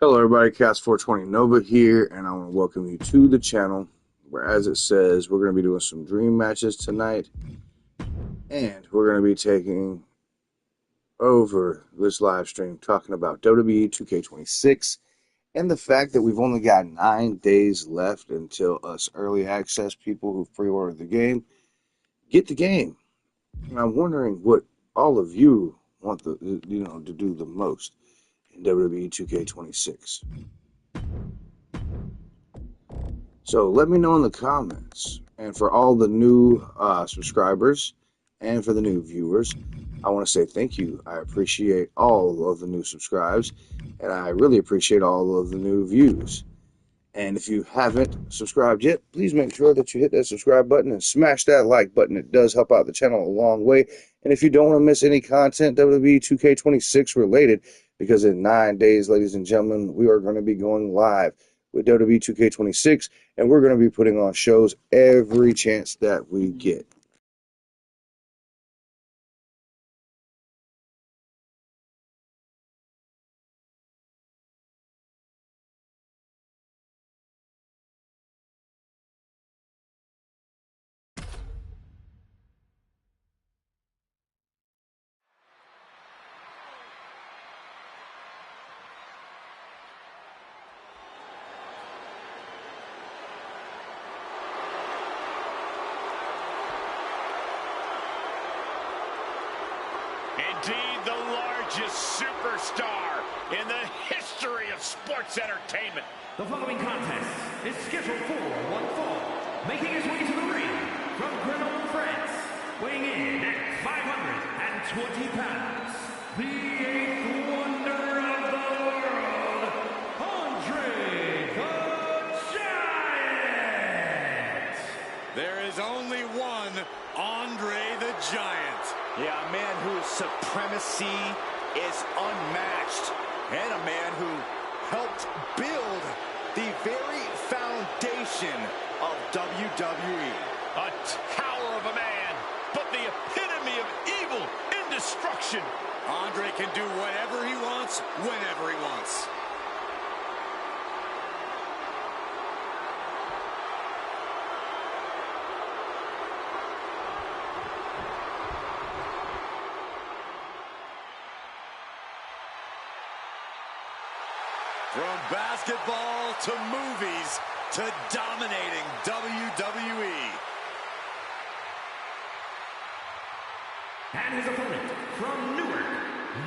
Hello everybody, Cast420 Nova here, and I want to welcome you to the channel where, as it says, we're going to be doing some dream matches tonight, and we're going to be taking over this live stream talking about Wwe2k26 and the fact that we've only got 9 days left until us early access people who pre-ordered the game get the game. And I'm wondering what all of you want to do the most in Wwe2k26. So let me know in the comments. And for all the new subscribers and for the new viewers, I want to say thank you. I appreciate all of the new subscribes, and I really appreciate all of the new views. And if you haven't subscribed yet, please make sure that you hit that subscribe button and smash that like button. It does help out the channel a long way. And if you don't want to miss any content Wwe2k26 related, because in 9 days, ladies and gentlemen, we are going to be going live with Wwe2k26, and we're going to be putting on shows every chance that we get. Indeed, the largest superstar in the history of sports entertainment. The following contest is scheduled for one fall, making his way to the ring from Grenoble, France, weighing in at 520 pounds, the eighth wonder of the world, Andre the Giant. There is only one Andre the Giant. Yeah, a man whose supremacy is unmatched, and a man who helped build the very foundation of WWE. A tower of a man, but the epitome of evil and destruction. Andre can do whatever he wants, whenever he wants. From basketball to movies to dominating WWE. And his opponent from Newark,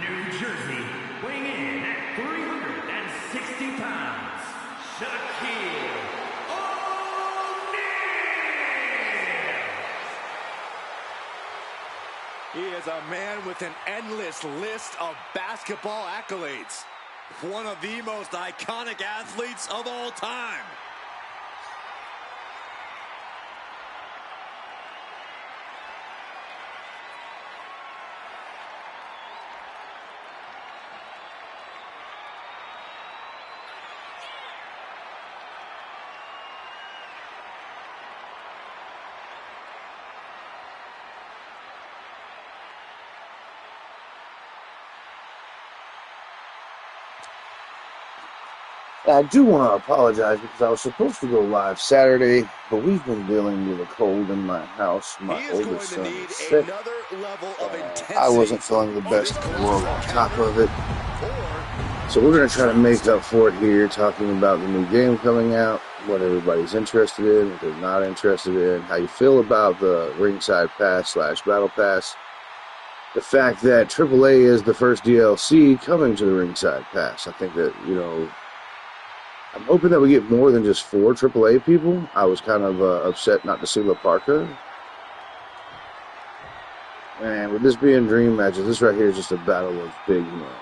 New Jersey, weighing in at 360 pounds, Shaquille O'Neal. He is a man with an endless list of basketball accolades. One of the most iconic athletes of all time. I do want to apologize because I was supposed to go live Saturday, but we've been dealing with a cold in my house. My oldest son is sick. I wasn't feeling the best in the world on top of it. So we're going to try to make up for it here, talking about the new game coming out, what everybody's interested in, what they're not interested in, how you feel about the ringside pass / battle pass, the fact that AAA is the first DLC coming to the ringside pass. I think that, I'm hoping that we get more than just 4 AAA people. I was kind of upset not to see La Parka. And with this being dream matches, this right here is just a battle of big men.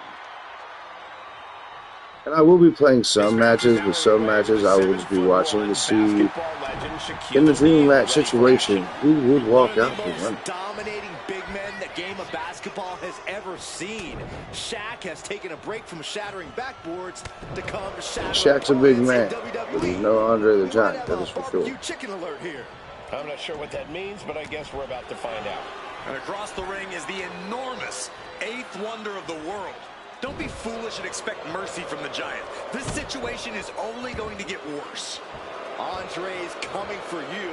And I will be playing some matches, but some matches I will just be watching to see, in the dream match situation, who would walk out for one. Dominating big men the game of basketball has ever seen. Shaq has taken a break from shattering backboards to come shattering. Shaq's a big man, but he's no Andre the Giant, that is for sure. Chicken alert here. I'm not sure what that means, but I guess we're about to find out. And across the ring is the enormous eighth wonder of the world, Don't be foolish and expect mercy from the Giant. This situation is only going to get worse. Andre's coming for you.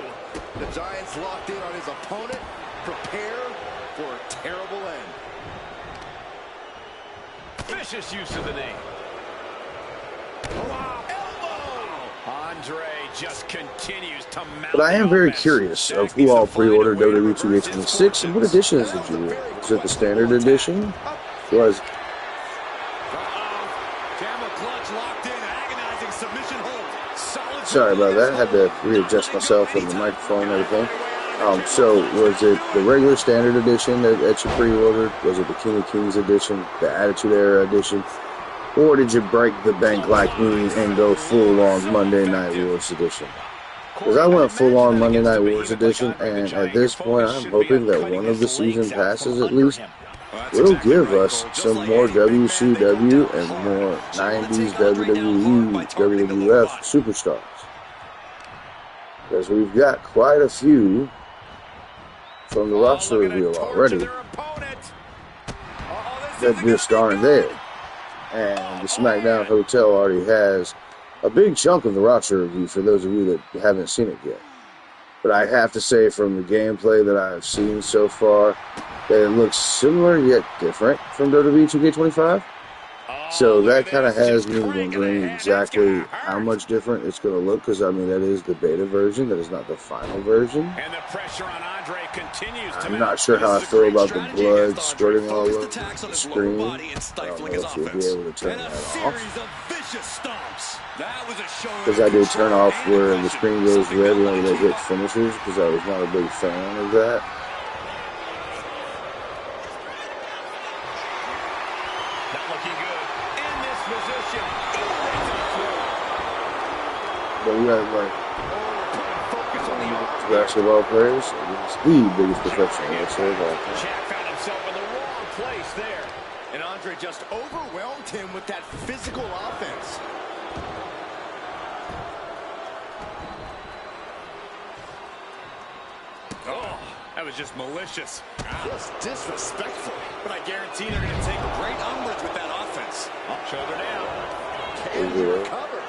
The Giant's locked in on his opponent. Prepare for a terrible end. Vicious use of the knee. Wow. Elbow. Andre just continues to mount. But I am very curious of who all pre-ordered Wwe2k26 and what editions did you order? Was it the standard edition? Was Sorry about that. I had to readjust myself with the microphone and everything. So was it the regular standard edition that you pre-ordered? Was it the King of Kings edition, the Attitude Era edition? Or did you break the bank like me and go full-on Monday Night Wars edition? Because I went full-on Monday Night Wars edition, and at this point I'm hoping that one of the season passes at least will give us some more WCW and more 90s WWE, WWF superstars. Because we've got quite a few from the roster reveal already that just aren't there. And the SmackDown Hotel already has a big chunk of the roster review for those of you that haven't seen it yet. But I have to say, from the gameplay that I have seen so far, that it looks similar yet different from WWE 2K25. So that kind of has me wondering exactly how much different it's going to look, because I mean that is the beta version, that is not the final version. And the pressure on Andre continues. I'm not sure how I feel about the blood squirting all over the screen. I don't know if you'll be able to turn that off. Because I did turn off where the screen goes red when they hit finishers, because I was not a big fan of that. But we have like basketball players. It's the biggest professional wrestler of all time. Jack found himself in the wrong place there. And Andre just overwhelmed him with that physical offense. Oh, that was just malicious. Just disrespectful. But I guarantee they're going to take great umbrage with that offense. Shoulder down. Can you recover?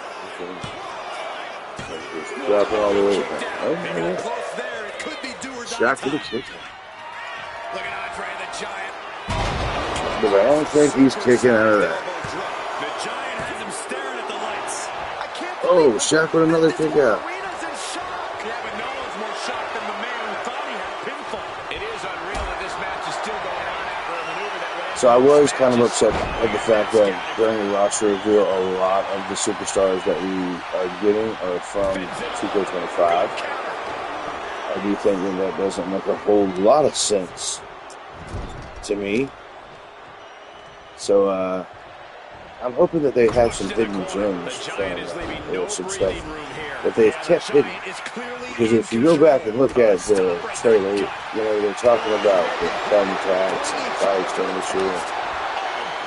Drop it all the way. Shot for the kick. Look at Andre the Giant. But I don't think he's kicking out of that. The Giant has him staring at the lights. Oh, Shaq with another kick out. Yeah, but no one's more shocked than the man who thought he had a pinfall. It is unreal that this match is still going on after a maneuver that way. So I was kind of upset at the fact that during the roster reveal, a lot of the superstars that we are getting are from 2K25. I do think that doesn't make a whole lot of sense to me. So I'm hoping that they have some hidden gems from, or some stuff that they've kept hidden. Because if you go back and look at the trailer, you know, they're talking about the thumbtacks and fire extinguisher.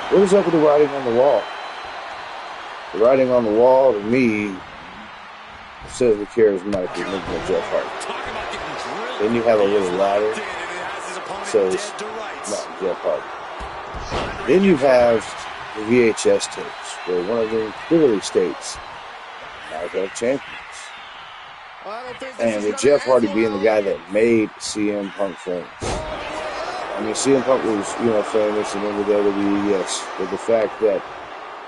What is up with the writing on the wall? The writing on the wall, to me, says the charismatic enigma Jeff Hardy. Then you have a little ladder, says not Jeff Hardy. Then you have the VHS tapes, where one of them clearly states, Knockout Champions. And with Jeff Hardy being the guy that made CM Punk famous. I mean, CM Punk was, you know, famous and in the WWE, yes. But the fact that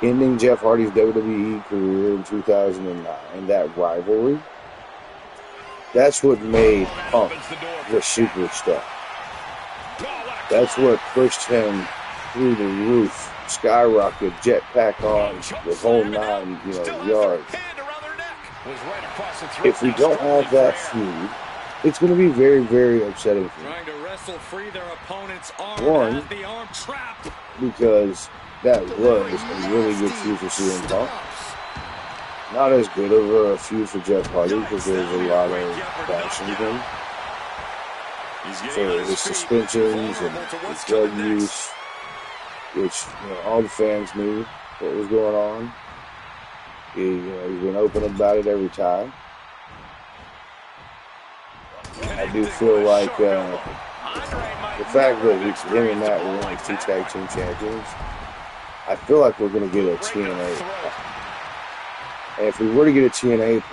ending Jeff Hardy's WWE career in 2009, that rivalry, that's what made Punk the superstar. That's what pushed him through the roof, skyrocket, jetpack on, the whole 9, you know, yards. If we don't have that feud, it's going to be very, very upsetting for me. One, because that was a really good feud for CM Punk. Not as good of a feud for Jeff Hardy, because there's a lot of bashing him for his suspensions and his drug use, which, you know, all the fans knew what was going on. He's been open about it every time. I do feel like the fact that him and Matt were only 2 tag team champions, I feel like we're going to get a TNA. And if we were to get a TNA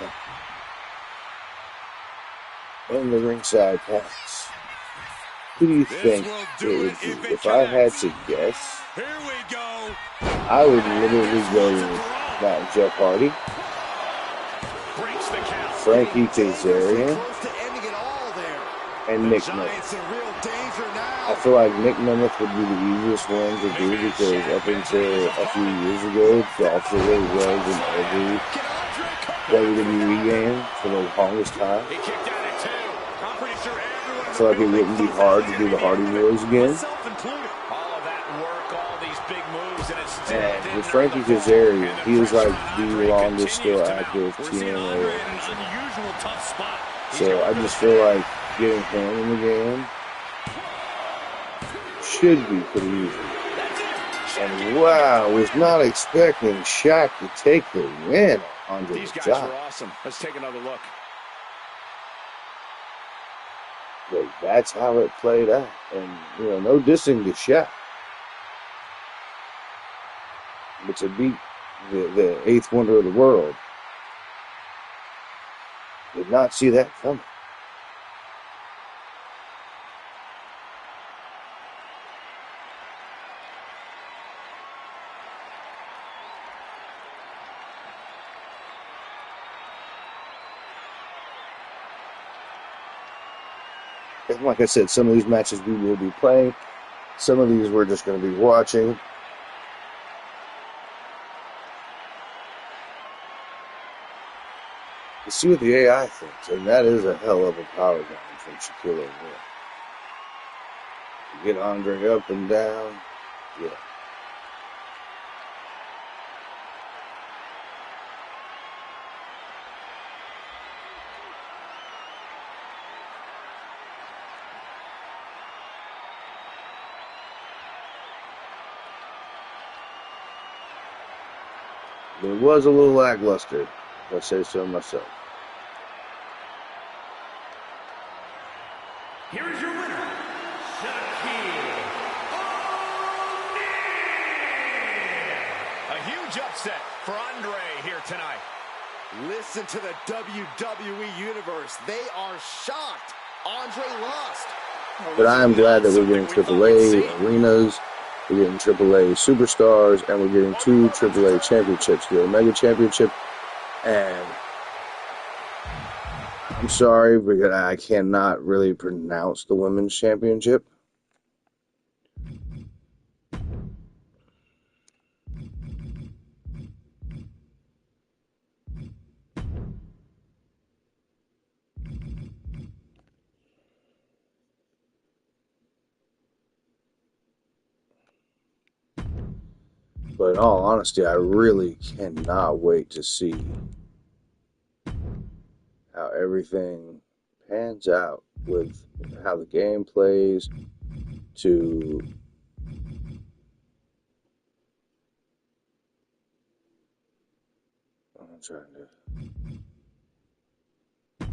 in the ringside pass, who do you think it would be? If I had to guess, I would literally go with not Jeff Hardy, Frankie Kazarian, and Nick Nemeth. I feel like Nick Nemeth would be the easiest one to do because up until a few years ago, Dolph Ziggler was in every WWE game for the longest time. I feel like it wouldn't be hard to do the Hardy Boys again. And with Frankie Kazarian, he was like the longest still active TNA. So I just feel like getting him in the game should be pretty easy. And wow, was not expecting Shaq to take the win on Andre These guys Giant. are awesome. Let's take another look. But that's how it played out. And, no dissing to Shaq. But to beat the eighth wonder of the world, did not see that coming. And like I said, some of these matches we will be playing. Some of these we're just going to be watching. To see what the AI thinks, and that is a hell of a power bomb from Shaquille O'Neal. You get Andre up and down, yeah. But it was a little lackluster, if I say so myself. Here is your winner, Shaquille O'Neal. A huge upset for Andre here tonight. Listen to the WWE Universe. They are shocked. Andre lost. But I am glad that we're getting AAA arenas, we're getting AAA superstars, and we're getting 2 AAA championships. The Omega Championship, and I'm sorry, because I cannot really pronounce the Women's Championship. But in all honesty, I really cannot wait to see how everything pans out with how the game plays to I'm trying to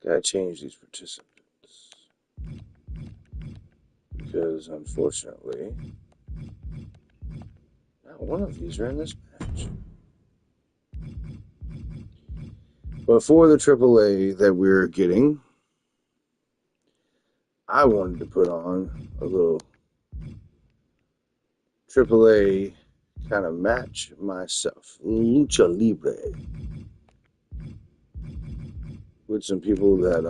gotta change these participants because unfortunately not one of these are in this match. But for the AAA that we're getting, I wanted to put on a little AAA kind of match myself. Lucha Libre. With some people that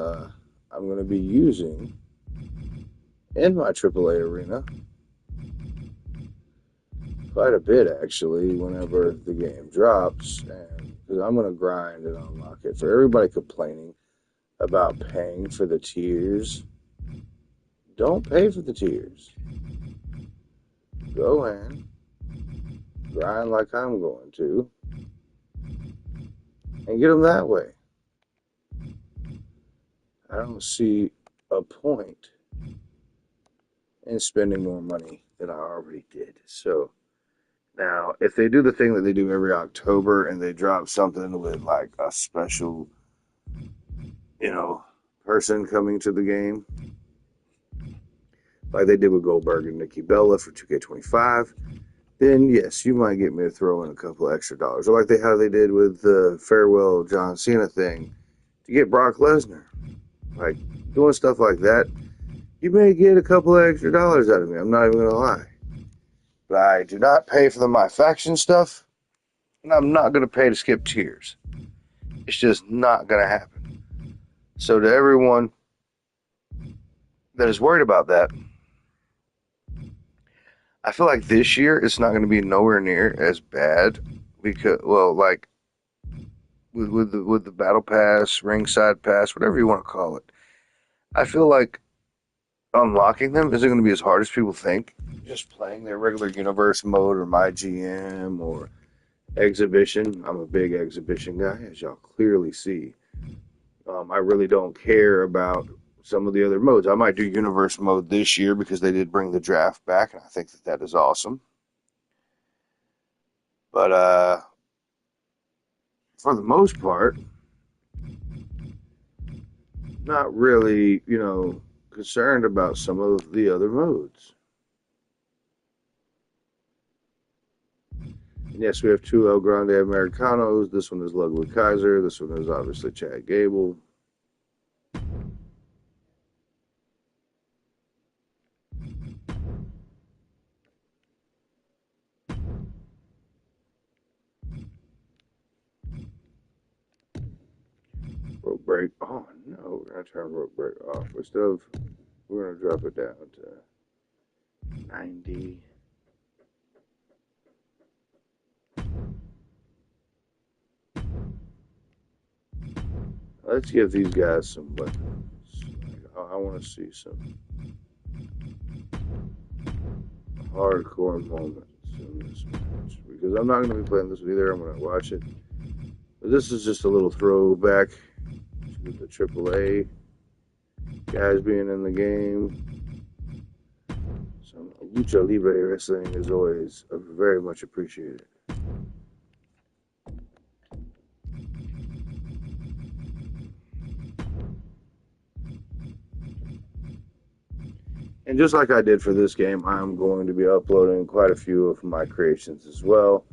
I'm going to be using in my AAA arena. Quite a bit, actually, whenever the game drops. And because I'm going to grind and unlock it. For everybody complaining about paying for the tiers, don't pay for the tiers. Go in, grind like I'm going to, and get them that way. I don't see a point in spending more money than I already did. So now, if they do the thing that they do every October and they drop something with like a special, person coming to the game, like they did with Goldberg and Nikki Bella for 2K25, then yes, you might get me to throw in a couple extra dollars. Or like how they did with the farewell John Cena thing to get Brock Lesnar. Like, doing stuff like that, you may get a couple extra dollars out of me. I'm not even going to lie. But I do not pay for the My Faction stuff, and I'm not going to pay to skip tiers. It's just not going to happen. So to everyone that is worried about that, I feel like this year it's not going to be nowhere near as bad because, well, like with the battle pass, ringside pass, whatever you want to call it. I feel like unlocking them isn't going to be as hard as people think. Just playing their regular universe mode or my GM or exhibition. I'm a big exhibition guy, as y'all clearly see. I really don't care about some of the other modes. I might do universe mode this year because they did bring the draft back, and I think that is awesome. But for the most part, not really, concerned about some of the other modes. And yes, we have two El Grande Americanos. This one is Ludwig Kaiser. This one is obviously Chad Gable. Rope break. Oh no, we're gonna turn rope break off. We're gonna drop it down to 90. Let's give these guys some weapons. I want to see some hardcore moments in this match because I'm not going to be playing this either. I'm going to watch it. But this is just a little throwback to the AAA guys being in the game. Some Lucha Libre wrestling is always very much appreciated. And just like I did for this game, I'm going to be uploading quite a few of my creations as well.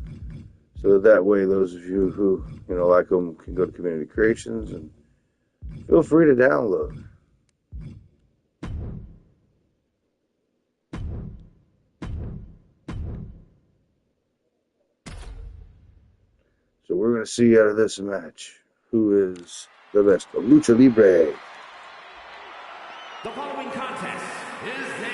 So that way, those of you who like them can go to Community Creations and feel free to download. So we're going to see out of this match who is the best of Lucha Libre. The following contest is a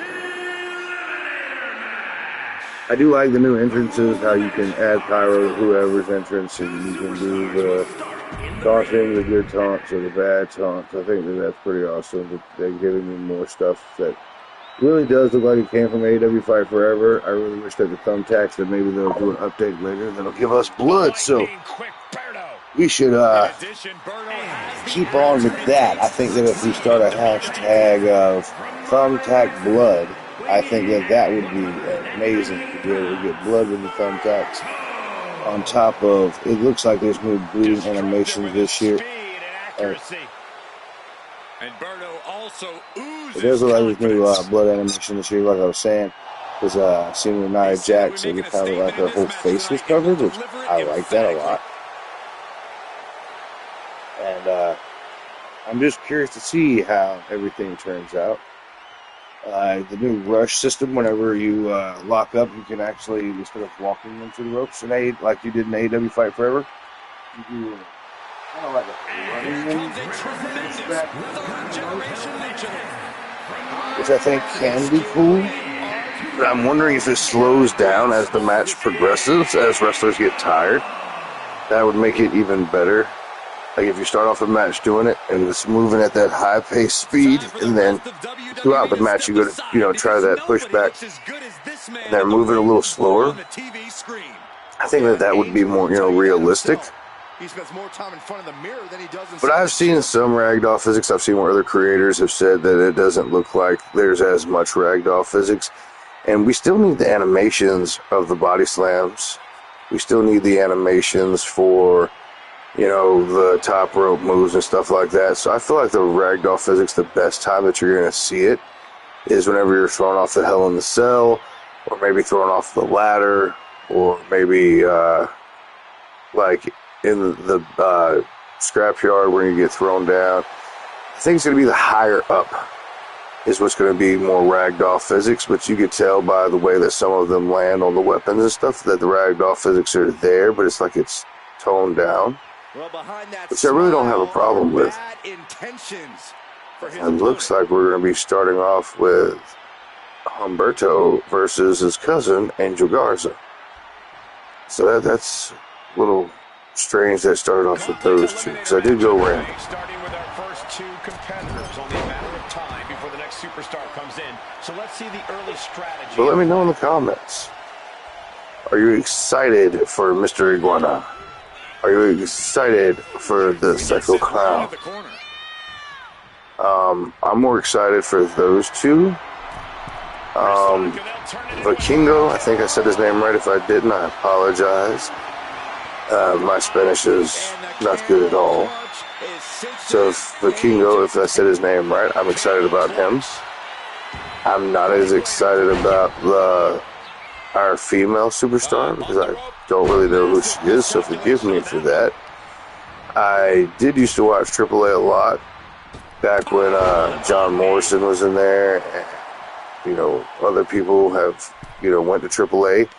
eliminator match. I do like the new entrances, how you can add pyro to whoever's entrance, and you can do the taunting, the good taunts, or the bad taunts. I think that's pretty awesome. They're giving me more stuff that really does look like it came from AEW Fight Forever. I really wish that the thumbtacks, that maybe they'll do an update later that'll give us blood. So we should keep on with that. I think that if we start a hashtag of thumbtack blood, I think that would be amazing to be able to get blood with the thumbtacks. On top of, it looks like there's new bleeding animations this year. It does look like there's new blood animation this year, like I was saying. Because seeing with Nia Jax, it was kind of like her whole face was covered, which I like that a lot. And I'm just curious to see how everything turns out. The new rush system, whenever you lock up, you can actually, instead of walking into the ropes, like you did in AEW Fight Forever, you do kind of like a running which I think can be cool. But I'm wondering if it slows down as the match progresses, as wrestlers get tired. That would make it even better. Like if you start off a match doing it and it's moving at that high pace speed, and then throughout the match you go to try that pushback, and then move it a little slower. I think that would be more realistic. He spends more time in front of the mirror than he does in. But I've seen some ragdoll physics. I've seen where other creators have said that it doesn't look like there's as much ragdoll physics, and we still need the animations of the body slams. We still need the animations for the top rope moves and stuff like that. So I feel like the ragdoll physics, the best time that you're going to see it is whenever you're throwing off the Hell in the Cell, or maybe thrown off the ladder, or maybe like in the scrapyard where you get thrown down. I think it's going to be the higher up is what's going to be more ragdoll physics, but you could tell by the way that some of them land on the weapons and stuff that the ragdoll physics are there, but it's like it's toned down, well, behind that which I really don't have a problem with. It looks like we're going to be starting off with Humberto versus his cousin, Angel Garza. So that's a little strange that it started off with those two, because I did go random. Starting with our first two competitors, only a matter of time before the next superstar comes in. So let's see the early strategy. But let me know in the comments. Are you excited for Mr. Iguana? Are you excited for the Psycho Clown? I'm more excited for those two. Wwe2k26, I think I said his name right. If I didn't, I apologize. My Spanish is not good at all. So Wwe2k26, if I said his name right, I'm excited about him. I'm not as excited about our female superstar because I don't really know who she is, so forgive me for that. I did used to watch AAA a lot back when John Morrison was in there, and other people have went to AAA.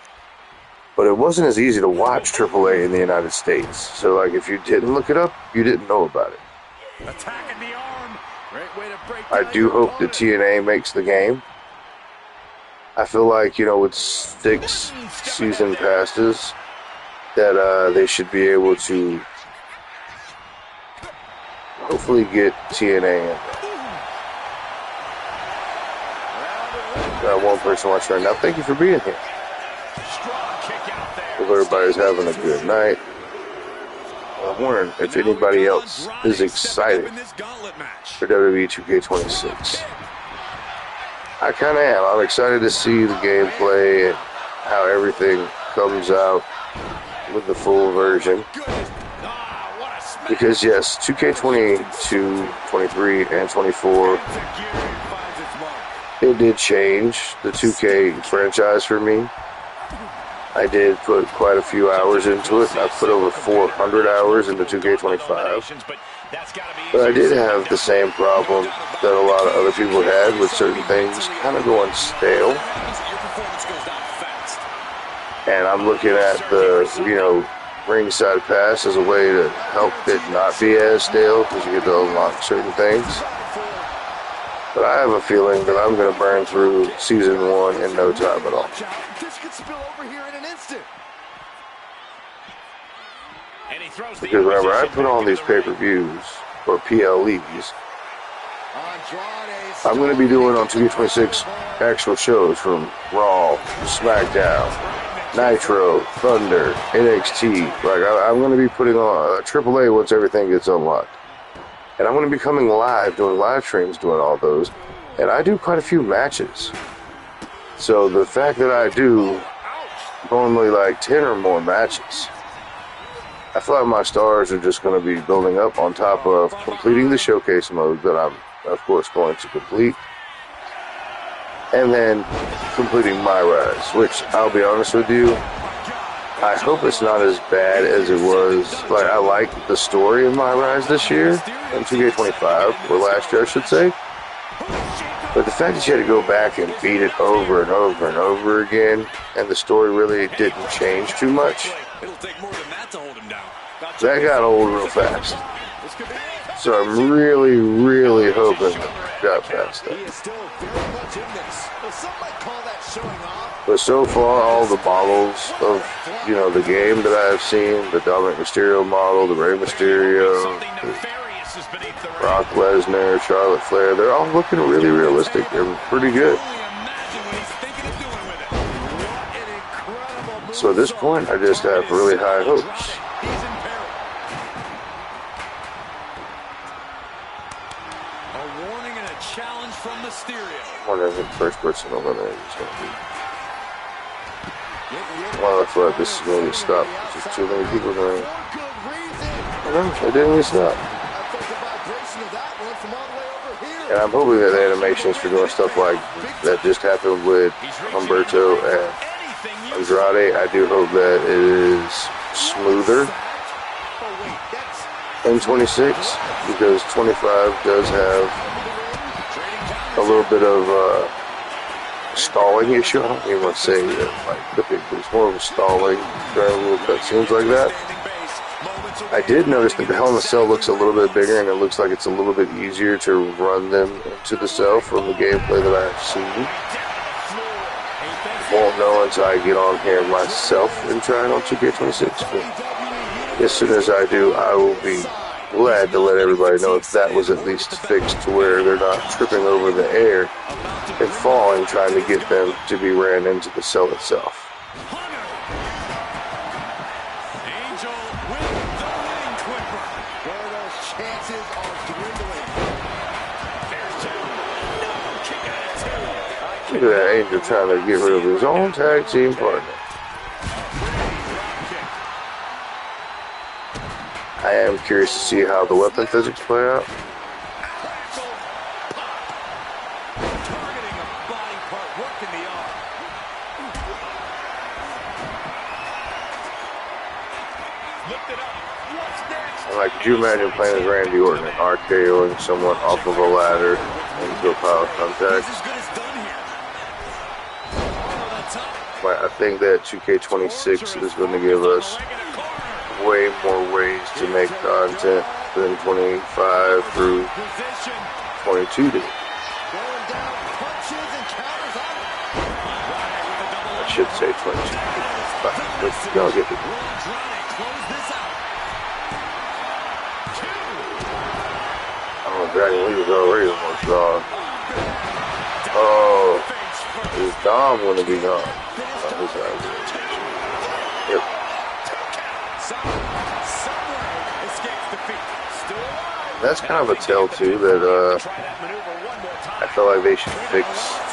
But it wasn't as easy to watch AAA in the United States. So, like, if you didn't look it up, you didn't know about it. Attacking the arm. Great way to break I do hope that TNA makes the game. I feel like, with 6 season passes, that they should be able to hopefully get TNA in. Got one person watching right now. Thank you for being here. Hope everybody's having a good night. I'm wondering if anybody else is excited for Wwe2k26. I kind of am. I'm excited to see the gameplay and how everything comes out with the full version. Because yes, 2K22, 23, and 24, it did change the 2K franchise for me. I did put quite a few hours into it. I put over 400 hours into 2K25. But I did have the same problem that a lot of other people had with certain things kind of going stale. And I'm looking at the, ringside pass as a way to help it not be as stale because you get to unlock certain things. But I have a feeling that I'm going to burn through Season 1 in no time at all. Because whenever I put on these pay-per-views, or PLEs, I'm going to be doing on 2K26 actual shows from Raw, SmackDown, Nitro, Thunder, NXT. Like, I'm going to be putting on AAA once everything gets unlocked. And I'm going to be coming live, doing live streams, doing all those. And I do quite a few matches. So the fact that I do normally like 10 or more matches, I feel like my stars are just going to be building up on top of completing the showcase mode that I'm, of course, going to complete. And then completing my rise, which, I'll be honest with you, I hope it's not as bad as it was. Like, I like the story of my rise this year, in 2K25, or last year, I should say. But the fact that you had to go back and beat it over and over and over again, and the story really didn't change too much, that got old real fast. So I'm really, really hoping I got past that. But so far, all the models of, the game that I've seen, the Dominic Mysterio model, the Rey Mysterio, Brock Lesnar, Charlotte Flair, they're all looking really realistic. They're pretty good. So at this point, I just have really high hopes. I wonder if the first person eliminated is going to be. Well, I feel like this is going to stop. There's just too many people doing it. I know, they didn't even stop. And I'm hoping that the animations for doing stuff like that just happened with Humberto and Andrade, I do hope that it is smoother in 26, because 25 does have a little bit of stalling issue. I don't even want to say like clipping, but it's more of a stalling during little cutscenes like that. I did notice that the Hell in the Cell looks a little bit bigger, and it looks like it's a little bit easier to run them into the cell from the gameplay that I've seen. Won't know until I get on here myself and try it on 2K26, but as soon as I do, I will be glad to let everybody know if that was at least fixed to where they're not tripping over the air and falling trying to get them to be ran into the cell itself. Look at that Angel trying to get rid of his own tag team partner. I am curious to see how the weapon physics play out. And like, could you imagine playing as Randy Orton and RKOing someone off of a ladder into a pile of contact? I think that 2K26 is going to give us way more ways to make content than 25 through 22 did. I should say 22, but y'all get it. Oh, Dragon Lee was already almost gone. Oh, is Dom going to be gone? Yep. That's kind of a tell too that I feel like they should fix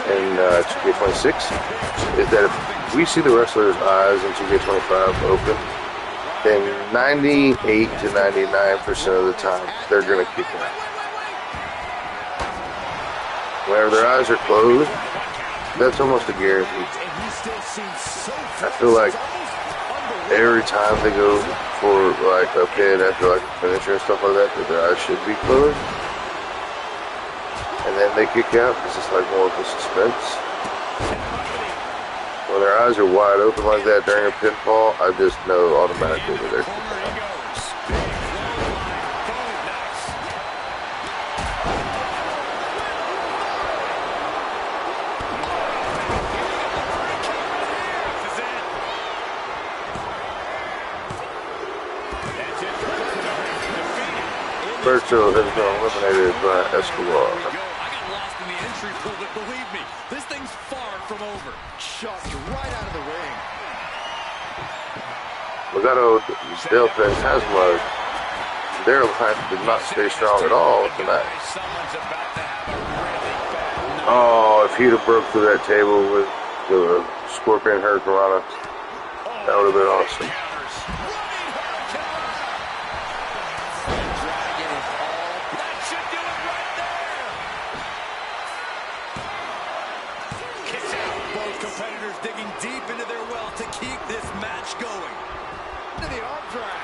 in 2K26 is that if we see the wrestler's eyes in 2K25 open, then 98 to 99% of the time they're gonna kick out. Whenever their eyes are closed, that's almost a guarantee. I feel like every time they go for like a pin after like a finisher and stuff like that, that their eyes should be closed. And then they kick out because it's like more of a suspense. When their eyes are wide open like that during a pinfall, I just know automatically that they're kicking out. Berto has been eliminated by Escobar. I got lost in the entry pool, but believe me, this thing's far from over. Chucked right out of the ring. Legado del Fantasma. Their line did not stay strong at all tonight. Oh, if he'd have broke through that table with the Scorpion Hurricanrana, that would have been awesome. Competitors digging deep into their well to keep this match going. To the arm drag.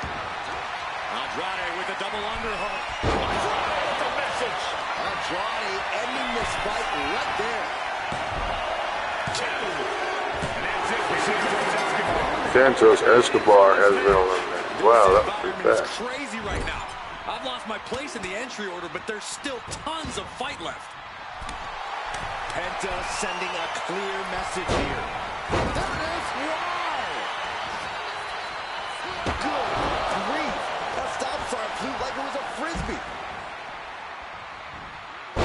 Andrade with a double underhook. Andrade with a message. Andrade ending this fight right there. And that's it. We see Escobar. Santos Escobar has been eliminated. Wow, that was pretty fast. Crazy right now. I've lost my place in the entry order, but there's still tons of fight left. Penta sending a clear message here. There it is. Wow! Good grief. That stop sign flew like it was a frisbee.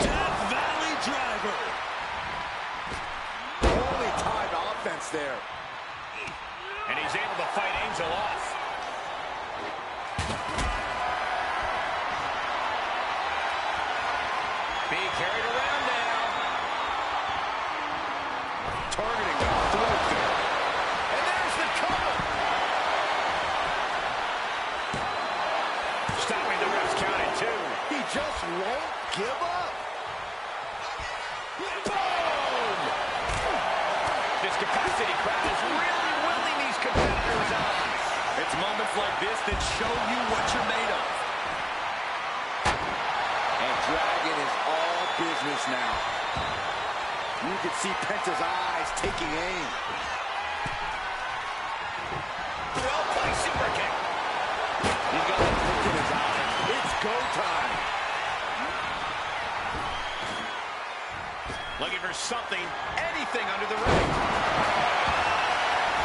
Death Valley Driver. Holy timed offense there. And he's able to fight Angel off. Being carried around now. Targeting the throat there. And there's the cover. Stopping the ref's counting, too. He just won't give up. city crowd is really willing these competitors on. It's moments like this that show you what you're made of. And Dragon is all business now. You can see Penta's eyes taking aim. Well-placed super kick. He's got a look in his eyes. It's go time. Looking for something, anything under the ring.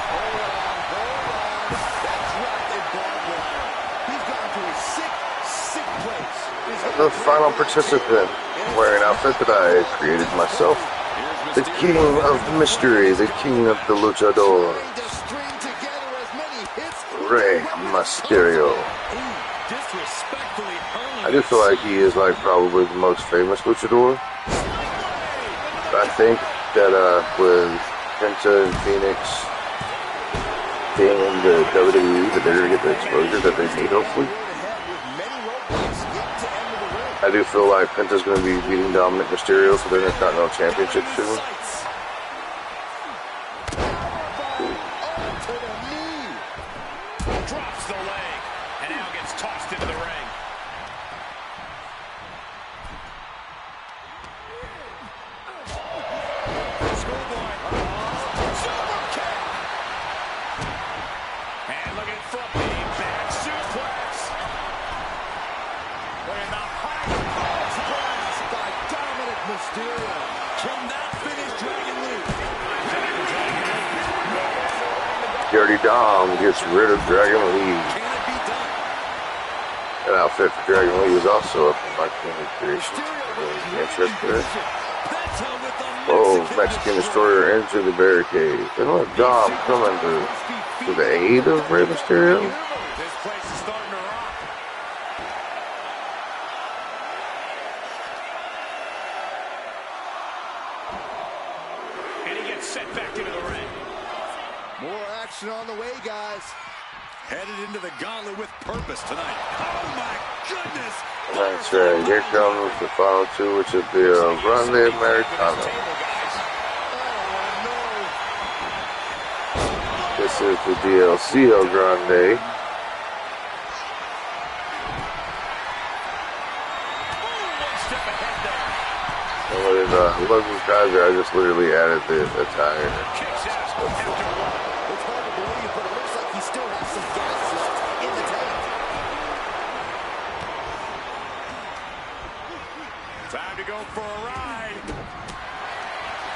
Hold on. That's wrapped in barbed wire. He's gone to a sick place. The final participant, wearing an outfit that I created myself. The king of mystery, the king of the luchador, Rey Mysterio. I do feel like he is like probably the most famous luchador. I think that with Penta and Phoenix being in the WWE, that they're going to get the exposure that they need, hopefully. I do feel like Penta's going to be beating Dominic Mysterio for their Intercontinental Championship soon. Drops the leg, and now gets tossed into the ring. And looking for the back suplex. Look at the high suplex By Dominic Mysterio. Can that finish Dragon Lee? Dirty Dom gets rid of Dragon Lee. Can it be done? An outfit for Dragon Lee is also up in my creation. Interest there. Oh, Mexican Destroyer into the barricade. And let Dom come to the aid of Rey Mysterio. This place is starting to rock. And he gets set back into the ring. More action on the way, guys. Headed into the gauntlet with purpose tonight. Oh, my goodness. That's right. Here comes the final two, which is the Grande Americano. This is the DLC El Grande. And with Logan's Kaiser, I just literally added the attire. It's hard to believe, but it looks like he still has some gas left in the tank. Time to go for a ride.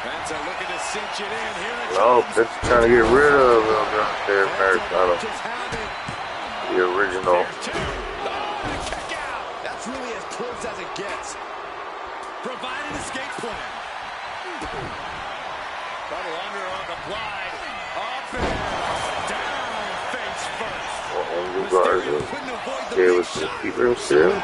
Penta looking to cinch it in. Here it No, comes. Penta's trying to get rid of El Grande Americano. Just have it. The original. Kick out. That's really as close as it gets. Provide an escape plan. Double underhook applied. Up and down, face first. Angel Garza gave us the keeper still.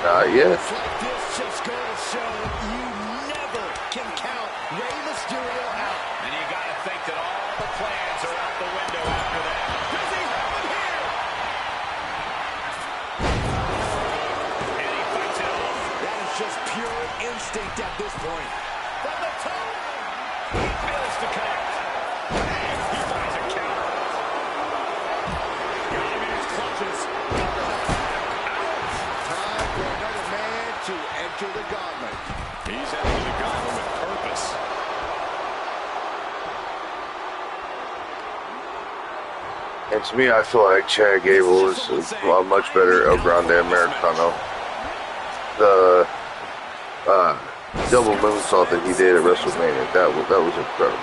Not yet. This just goes to show you never can count Rey Mysterio out. And you got to think that all the plans are out the window after that. Does he have it here? And he fights it off. That is just pure instinct at this point. From the top. He fails to connect. And he finds a counter. Got him in his clutches. Time for another man to enter the gauntlet. He's entering the gauntlet with purpose. And to me, I feel like Chad Gable is a much better El Grande Americano. The double moonsault that he did at WrestleMania, that was incredible.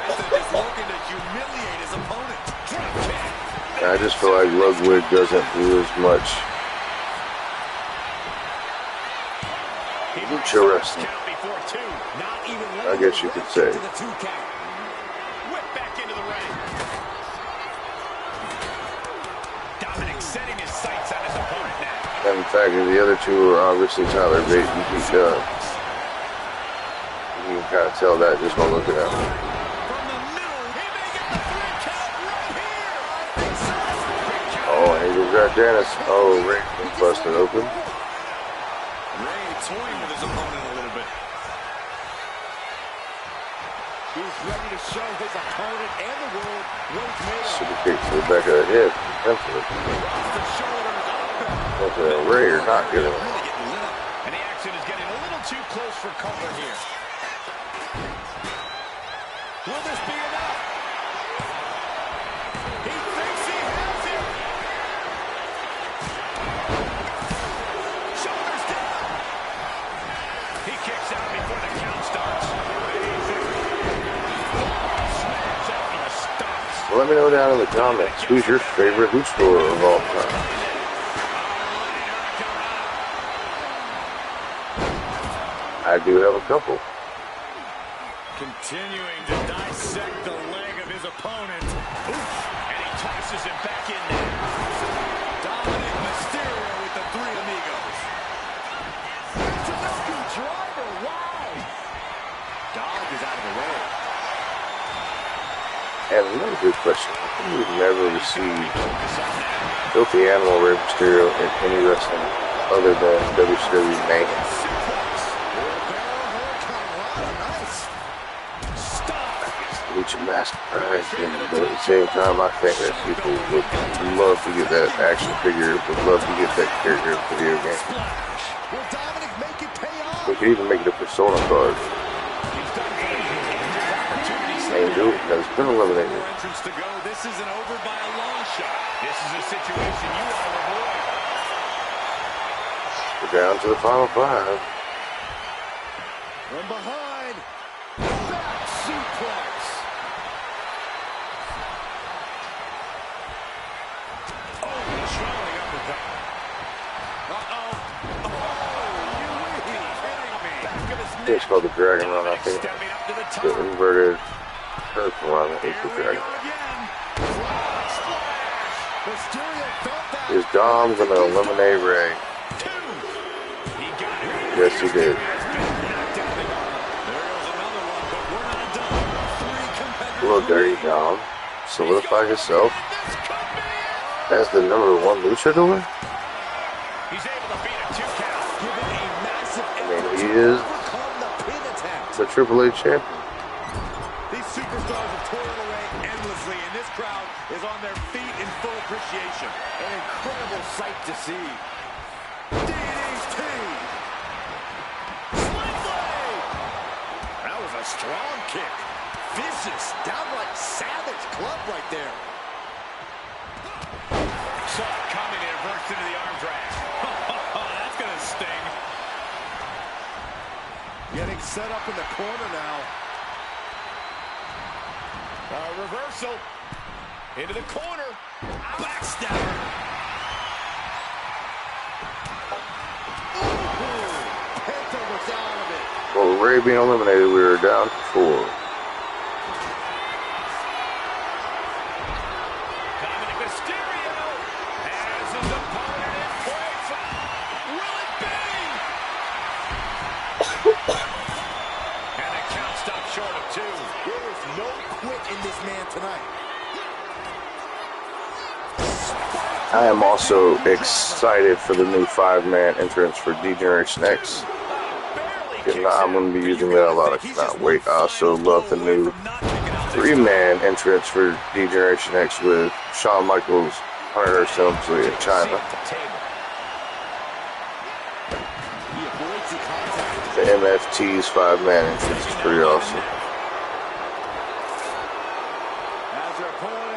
Penta is looking to humiliate his opponent. Drop kick. And I just feel like Ludwig doesn't do as much lucha wrestling, Count before two. Not even I guess you could say. to the 2 count. Whip back into the ring. Dominic setting his sights on his opponent now. and in fact, the other two are obviously Tyler Bate and Pete Dunne. You can kind of tell that just by looking at him. From the middle, he may get the 3 count right here. Oh, and he got Janice. Oh, Ray busted open. Ray toying with his opponent a little bit. He's ready to show his opponent and the world what he's made of. Super kick to the back of the head. That's Ray or not getting it. And the action is getting a little too close for comfort here. Will this be enough? He thinks he has it. Shoulders down. He kicks out before the count starts. Smash after the stops. Well, let me know down in the comments, who's your favorite luchador of all time? I do have a couple. Continuing to dissect the leg of his opponent. Oof. And he tosses him back in there. Dominic Mysterio with the Three Amigos. Suzuki driver, wow. Dog is out of the way. And another good question. How come we've never received Filthy Animal Rey Mysterio in any wrestling other than WCW Mayhem? Lucha Master Prize, but at the same time, I think that people would love to get that action figure, would love to get that character in the video game. We could even make it a Persona card. Angel has been eliminated. This isn't over by a long shot. This is a situation you want to avoid. We're down to the final five. From behind, back suplex. It's called the Dragon Run, I think. The inverted Earth Run, the Dragon. Is Dom gonna eliminate Ray? Yes, he did. Little dirty Dom. Solidify himself as the #1 luchador. I mean, he is the Triple H champion. These superstars have toiled away endlessly, and this crowd is on their feet in full appreciation. An incredible sight to see. DDT! Sling! That was a strong kick. Vicious, downright savage club right there. Saw it coming and reversed into the arm drag. That's going to sting. Getting set up in the corner now. Reversal. Into the corner. Backstabber. Penta was out of it. Well, Ray being eliminated, we were down to 4. Dominic Mysterio has his opponent in place. Will it be? And the count stopped short of 2. There is no quit in this man tonight. I am also excited for the new 5-man entrance for D-Generation X. I'm going to be using that a lot. I cannot wait. I also love the new 3-man entrance for D-Generation X with Shawn Michaels, Hunter Helmsley in China. The MFT's 5-man entrance is pretty awesome. As your opponent,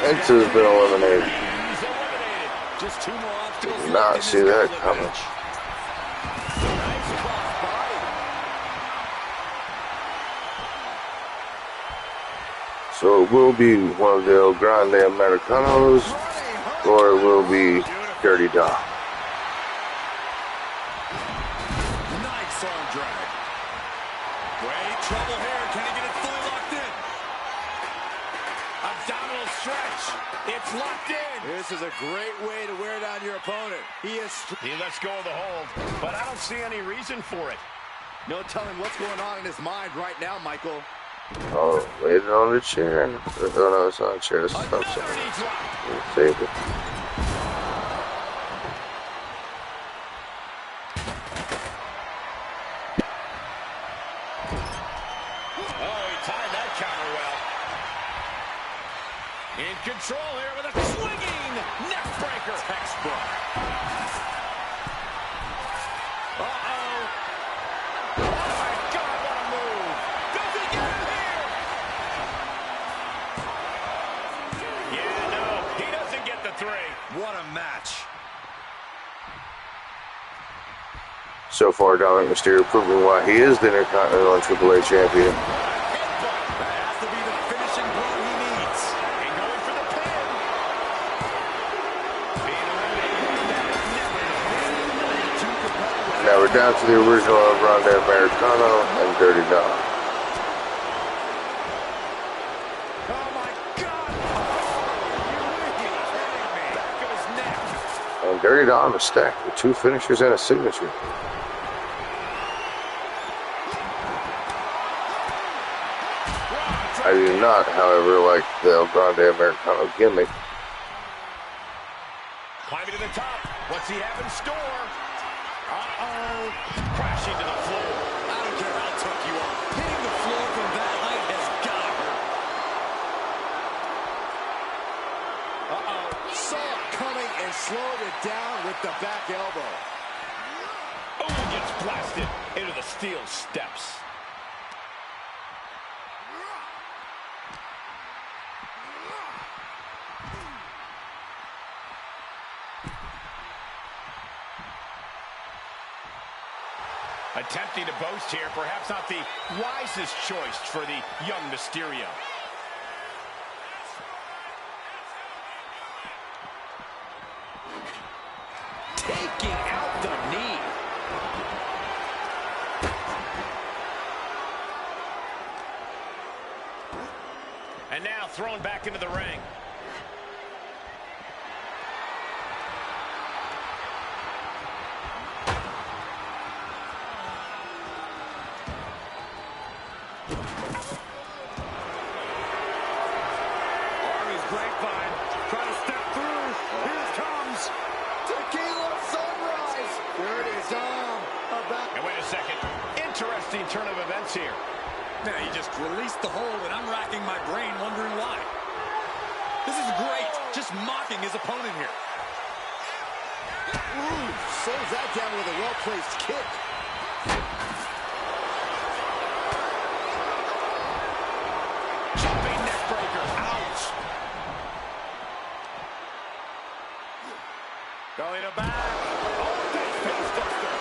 X has been eliminated. Just 2 more obstacles. Did not see that coming. So it will be one of the El Grande Americanos, or it will be Dirty Dom. Nice arm drag. Great trouble here. Can he get it fully locked in? Abdominal stretch. It's locked in. this is a great way to wear down your opponent. He lets go of the hold, but I don't see any reason for it. No telling what's going on in his mind right now, Michael. Oh, waiting on the chair. Oh no, it's on a chair. It's not something. Save it. match. So far, Dominic Mysterio proving why he is the Intercontinental and AAA champion. That has to be the finishing blow he needs. And going for the pin. Now we're down to the original El Grande Americano and Dirty Dom. Oh my God! Back of his neck. And Dirty Dom is stacked with 2 finishers and a signature. I do not, however, like the El Grande Americano gimmick. Climbing to the top. What's he have in store? Uh-oh. Crashing to the floor. I don't care how tough you are. Hitting the floor from that height has got to hurt. Uh-oh. Saw it coming and slowed it down with the back elbow. Oh, he gets blasted into the steel steps. Attempting to boast here, perhaps not the wisest choice for the young Mysterio. Taking out the knee. And now thrown back into the ring. Grapevine, trying to step through. Here it comes. Tequila sunrise. There it is. And wait a second. Interesting turn of events here. Now he just released the hold, and I'm racking my brain wondering why. This is great. Just mocking his opponent here. Ooh, slows that down with a well-placed kick. Jumping neck breaker. Ouch. Belly to back. Oh, big face buster.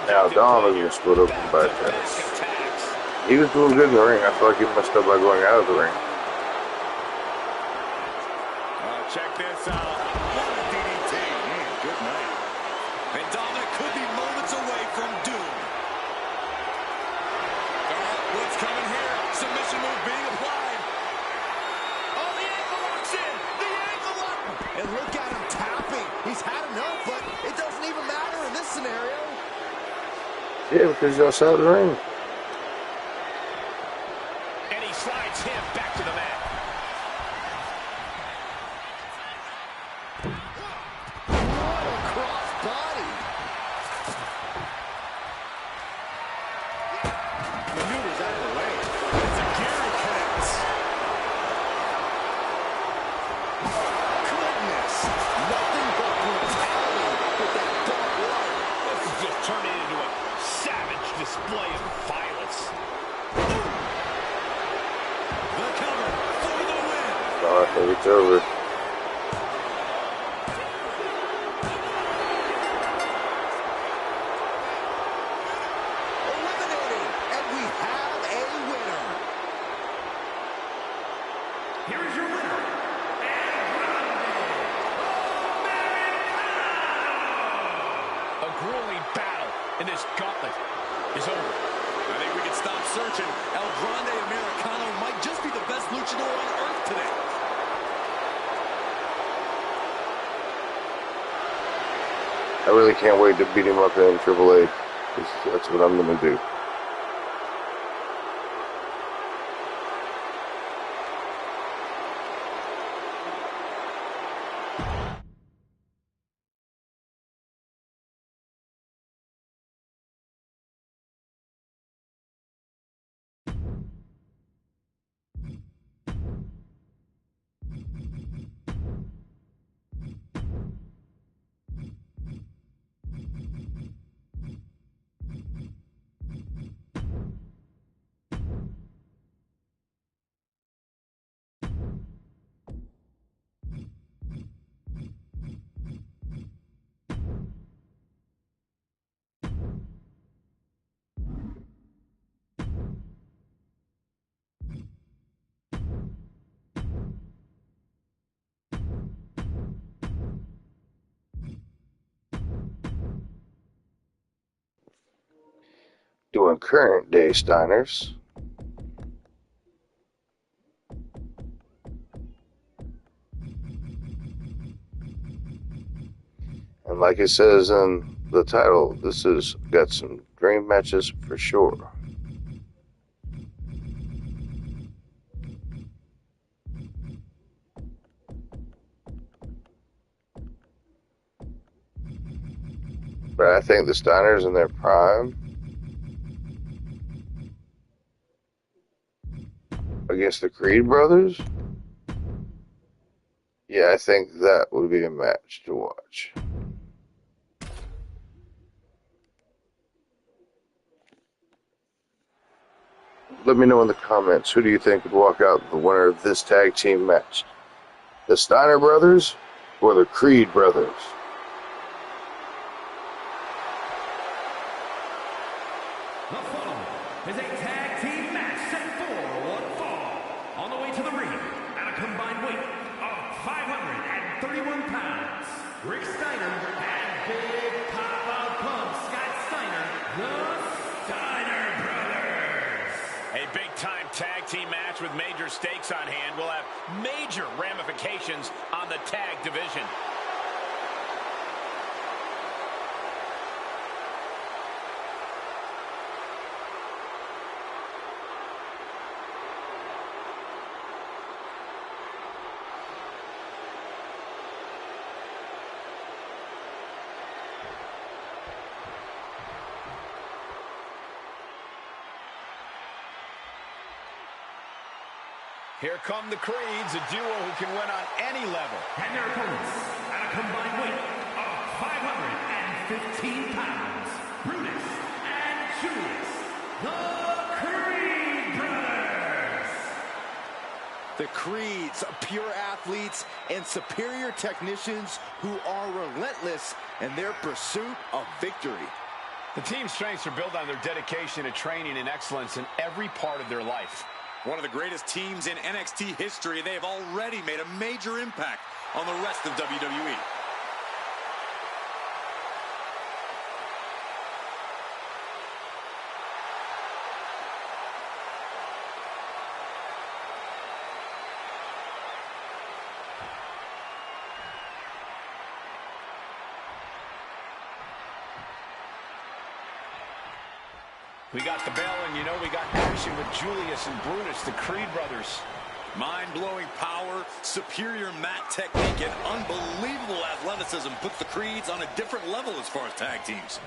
Now Dom is going to split open by Dennis. He was doing good in the ring. I feel like he messed up by going out of the ring. Check this out. What a DDT. Man, good night. And Dominic could be moments away from doom. What's coming here? Submission move being applied. Oh, the ankle lock's in. The ankle lock. And look at him tapping. He's had enough, but it doesn't even matter in this scenario. Yeah, because he's outside the ring. And he slides him back to the mat. Maneuvers out of the way. It's a Gary connects. Goodness. Nothing but brutality with that dark light. This is just turning into a savage display of violence. The cover for the win. Oh, I think it's over. Eliminating. And we have a winner. Here is your winner, A grueling battle in this gauntlet is over. I think we can stop searching. El Grande Americano might just be the best luchador on earth today. I really can't wait to beat him up in AAA. That's what I'm going to do. showing current day Steiners. And like it says in the title, this has got some dream matches for sure. But I think the Steiners in their prime against the Creed brothers, yeah, I think that would be a match to watch. Let me know in the comments, who do you think would walk out the winner of this tag team match? The Steiner brothers or the Creed brothers? The following is a tag team match set for one fall. On the way to the ring, at a combined weight of 531 pounds, Rick Steiner and Big Papa Pump Scott Steiner, the Steiner Brothers. A big-time tag team match with major stakes on hand will have major ramifications on the tag division. Here come the Creeds, a duo who can win on any level. And their opponents, at a combined weight of 515 pounds, Brutus and Julius, the Creed Brothers. The Creeds, pure athletes and superior technicians who are relentless in their pursuit of victory. The team's strengths are built on their dedication to training and excellence in every part of their life. One of the greatest teams in NXT history, they have already made a major impact on the rest of WWE. We got the bell, and you know we got action with Julius and Brutus, the Creed brothers. Mind-blowing power, superior mat technique, and unbelievable athleticism puts the Creeds on a different level as far as tag teams.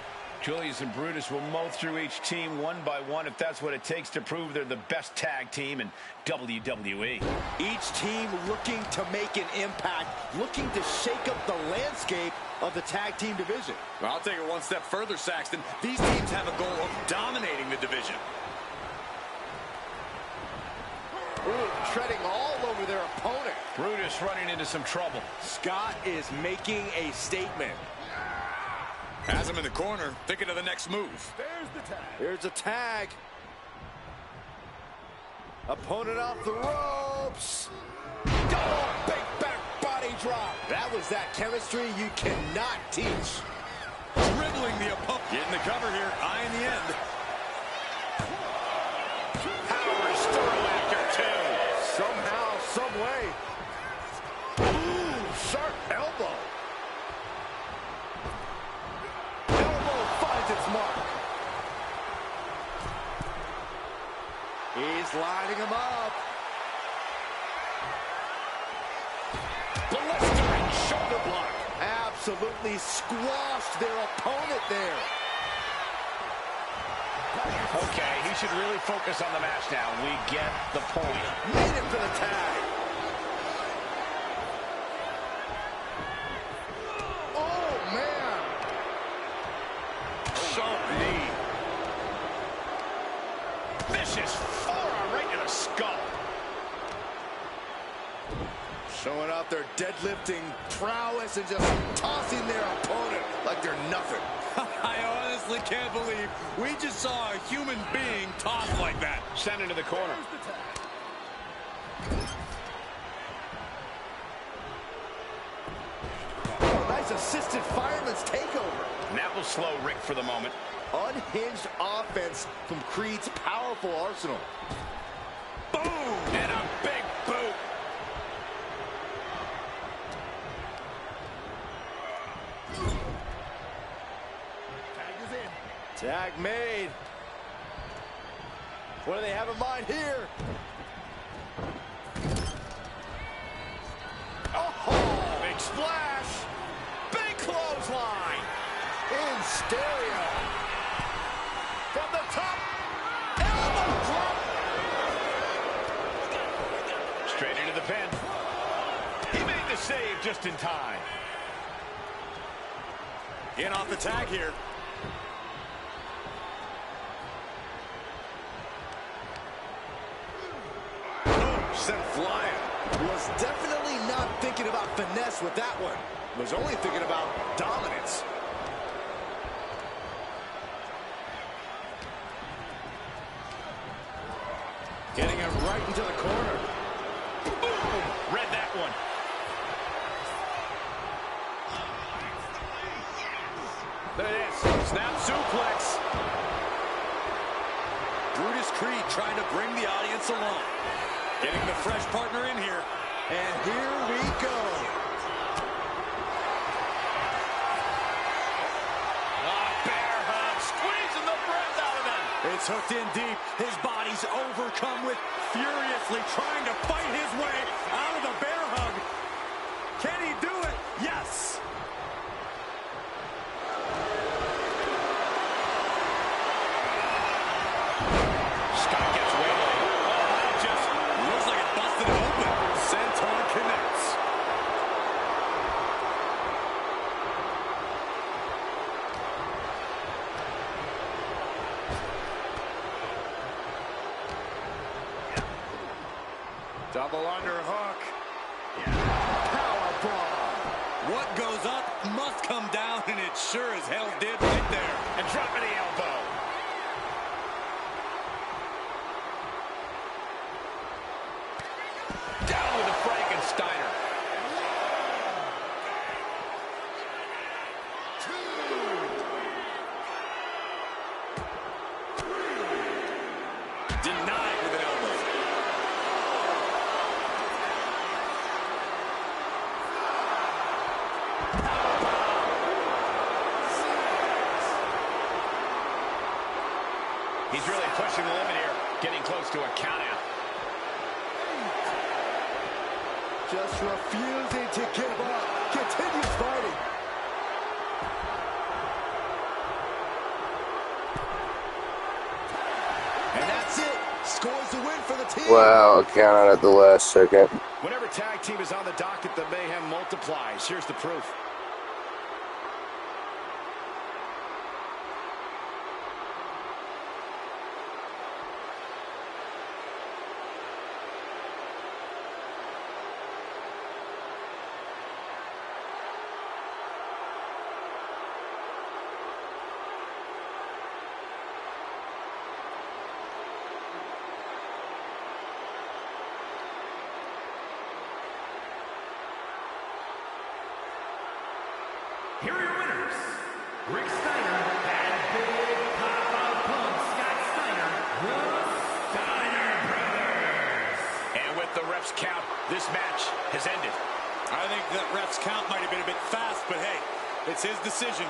Julius and Brutus will mow through each team one by one if that's what it takes to prove they're the best tag team in WWE. Each team looking to make an impact, looking to shake up the landscape of the tag team division. Well, I'll take it one step further, Saxton. These teams have a goal of dominating the division. Ooh, treading all over their opponent. Brutus running into some trouble. Scott is making a statement. Has him in the corner, thinking of the next move. There's the tag. Here's a tag. Opponent off the ropes. Double big back body drop. That was that chemistry you cannot teach. Dribbling the opponent. Getting the cover here, eye in the end. Powers through after two. Somehow, some way. Ooh, sharp elbow. Its mark. He's lining him up. Blistering shoulder block. Absolutely squashed their opponent there. Okay, he should really focus on the match now. We get the point. Made it for the tag. Oh, man. Sharp knee. Vicious forearm right in the skull. Showing off their deadlifting prowess and just tossing their opponent like they're nothing. I honestly can't believe we just saw a human being tossed like that. Sent into the corner. Oh, nice assisted fireman's takeover. And that will slow Rick for the moment. unhinged offense from Creed's powerful arsenal. Boom! And a big boot. Tag is in. Tag made. What do they have in mind here? Oh, big splash. Big clothesline. In stereo. From the top. Elbow drop. Straight into the pin. He made the save just in time. In off the tag here. Sent flying. Was definitely not thinking about finesse with that one. Was only thinking about dominance. Getting it right into the corner. Boom! Read that one. There it is. Snap suplex. Brutus Creed trying to bring the audience along. Getting the fresh partner in here. And here we go. Bear hug, squeezing the breath out of him. It's hooked in deep. His body's overcome with furiously trying to fight his way out of the bear hug. Can he do it? Yes. Scott gets waylaid. Oh, that just Looks like it busted it open. Senton connects. Double underhook. Powerbomb. What goes up must come down, and it sure as hell did right there. and dropping the elbow. Down with the Frankensteiner. Denied with an elbow. He's really pushing the limit here, getting close to a countout. Just refusing to give up. Continues fighting. And that's it. Scores the win for the team. Wow, a count out at the last second. Whenever tag team is on the docket, the mayhem multiplies. Here's the proof. Here are your winners, Rick Steiner and Big Papa Pump Scott Steiner, the Steiner Brothers. And with the ref's count, this match has ended. I think that ref's count might have been a bit fast, but hey, it's his decision.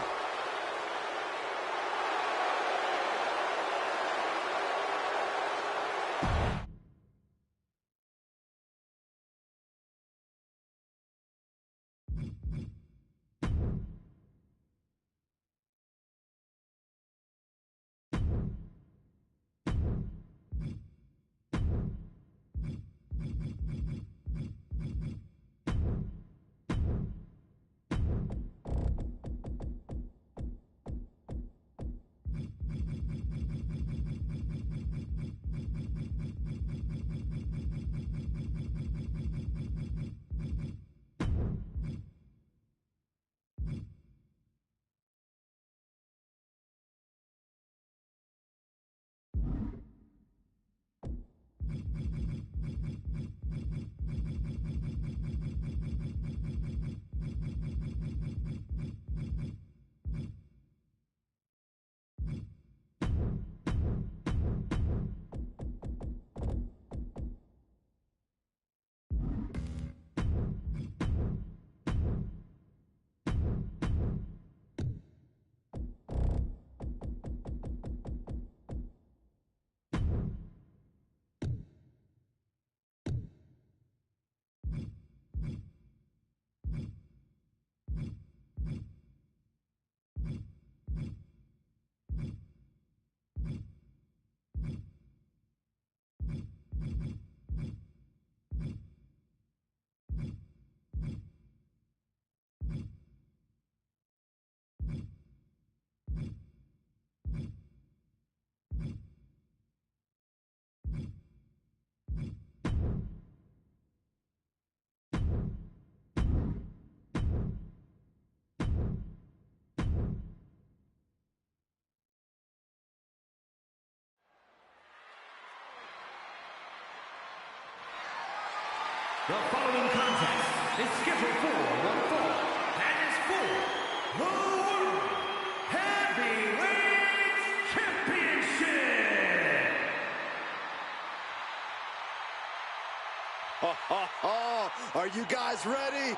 Are you guys ready?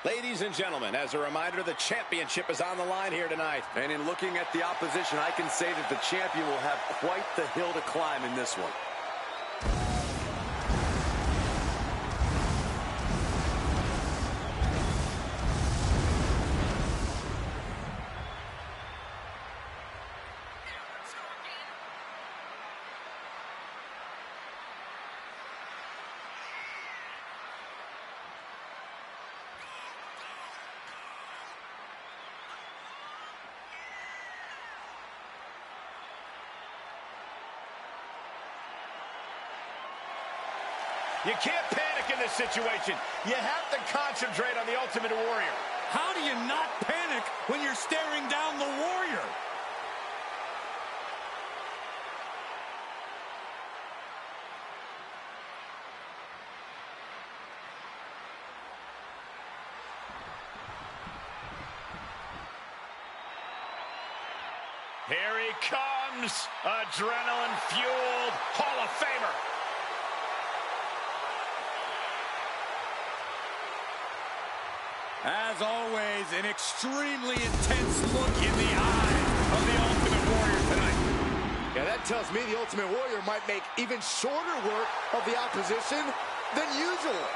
Ladies and gentlemen, as a reminder, the championship is on the line here tonight. And in looking at the opposition, I can say that the champion will have quite the hill to climb in this one. You can't panic in this situation. You have to concentrate on the Ultimate Warrior. How do you not panic when you're staring down the Warrior? Here he comes, adrenaline-fueled Hall of Famer. As always, an extremely intense look in the eyes of the Ultimate Warrior tonight. Yeah, that tells me the Ultimate Warrior might make even shorter work of the opposition than usual.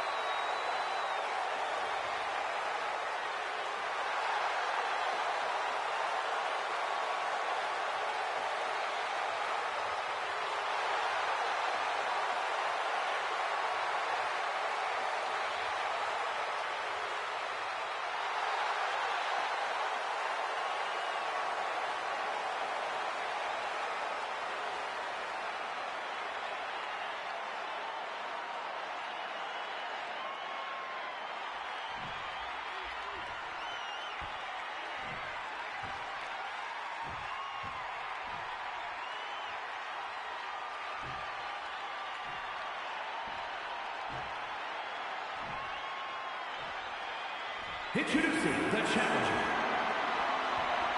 Introducing the challenger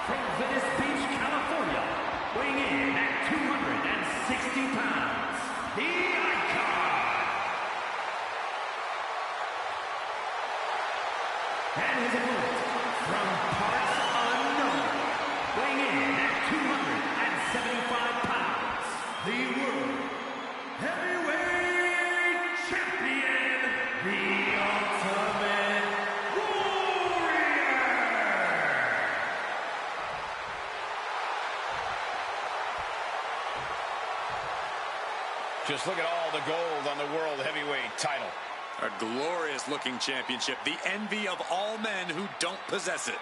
from Venice Beach, California, weighing in at 260 pounds, the Icon. And his opponent from parts unknown, weighing in at 275 pounds, the World Heavyweight Champion, the Ultimate Just look at all the gold on the World Heavyweight title. A glorious-looking championship, the envy of all men who don't possess it.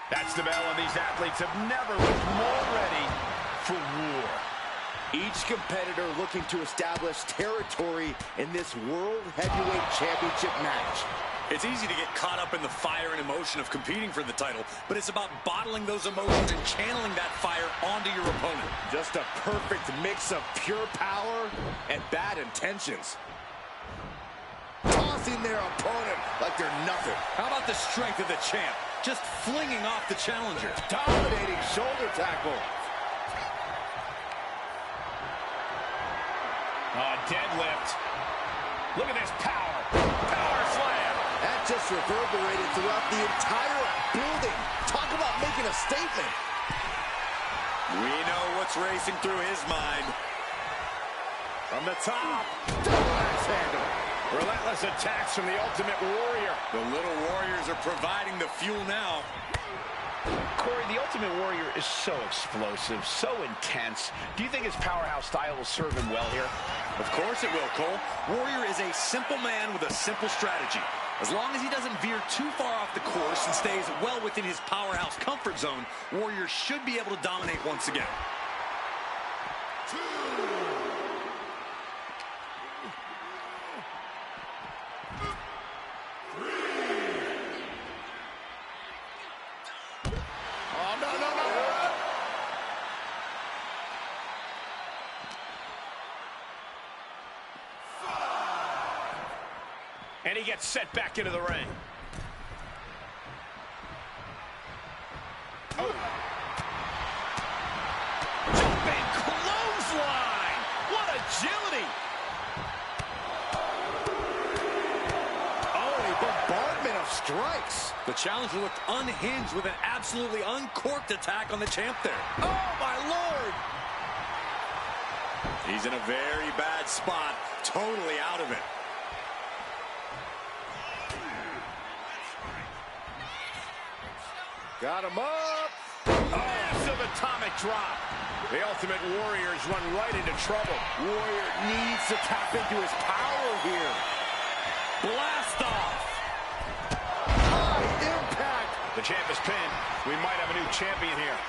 That's the bell, and these athletes have never looked more ready for war. Each competitor looking to establish territory in this World Heavyweight Championship match. It's easy to get caught up in the fire and emotion of competing for the title, but it's about bottling those emotions and channeling that fire onto your opponent. Just a perfect mix of pure power and bad intentions. Tossing their opponent like they're nothing. How about the strength of the champ? Just flinging off the challenger. Dominating shoulder tackle. Deadlift. Look at this power. Power slam. That just reverberated throughout the entire building. Talk about making a statement. We know what's racing through his mind. From the top. Double axe handle. Relentless attacks from the Ultimate Warrior. The Little Warriors are providing the fuel now. Corey, the Ultimate Warrior is so explosive, so intense. Do you think his powerhouse style will serve him well here? Of course it will, Cole. Warrior is a simple man with a simple strategy. As long as he doesn't veer too far off the course and stays well within his powerhouse comfort zone, Warrior should be able to dominate once again. And he gets set back into the ring. Oh. Jumping clothesline. What agility. Oh, a bombardment of strikes. The challenger looked unhinged with an absolutely uncorked attack on the champ there. Oh, my Lord. He's in a very bad spot, totally out of it. Got him up. Massive atomic drop. The Ultimate Warrior's run right into trouble. Warrior needs to tap into his power here. Blast off. High impact. The champ is pinned. We might have a new champion here.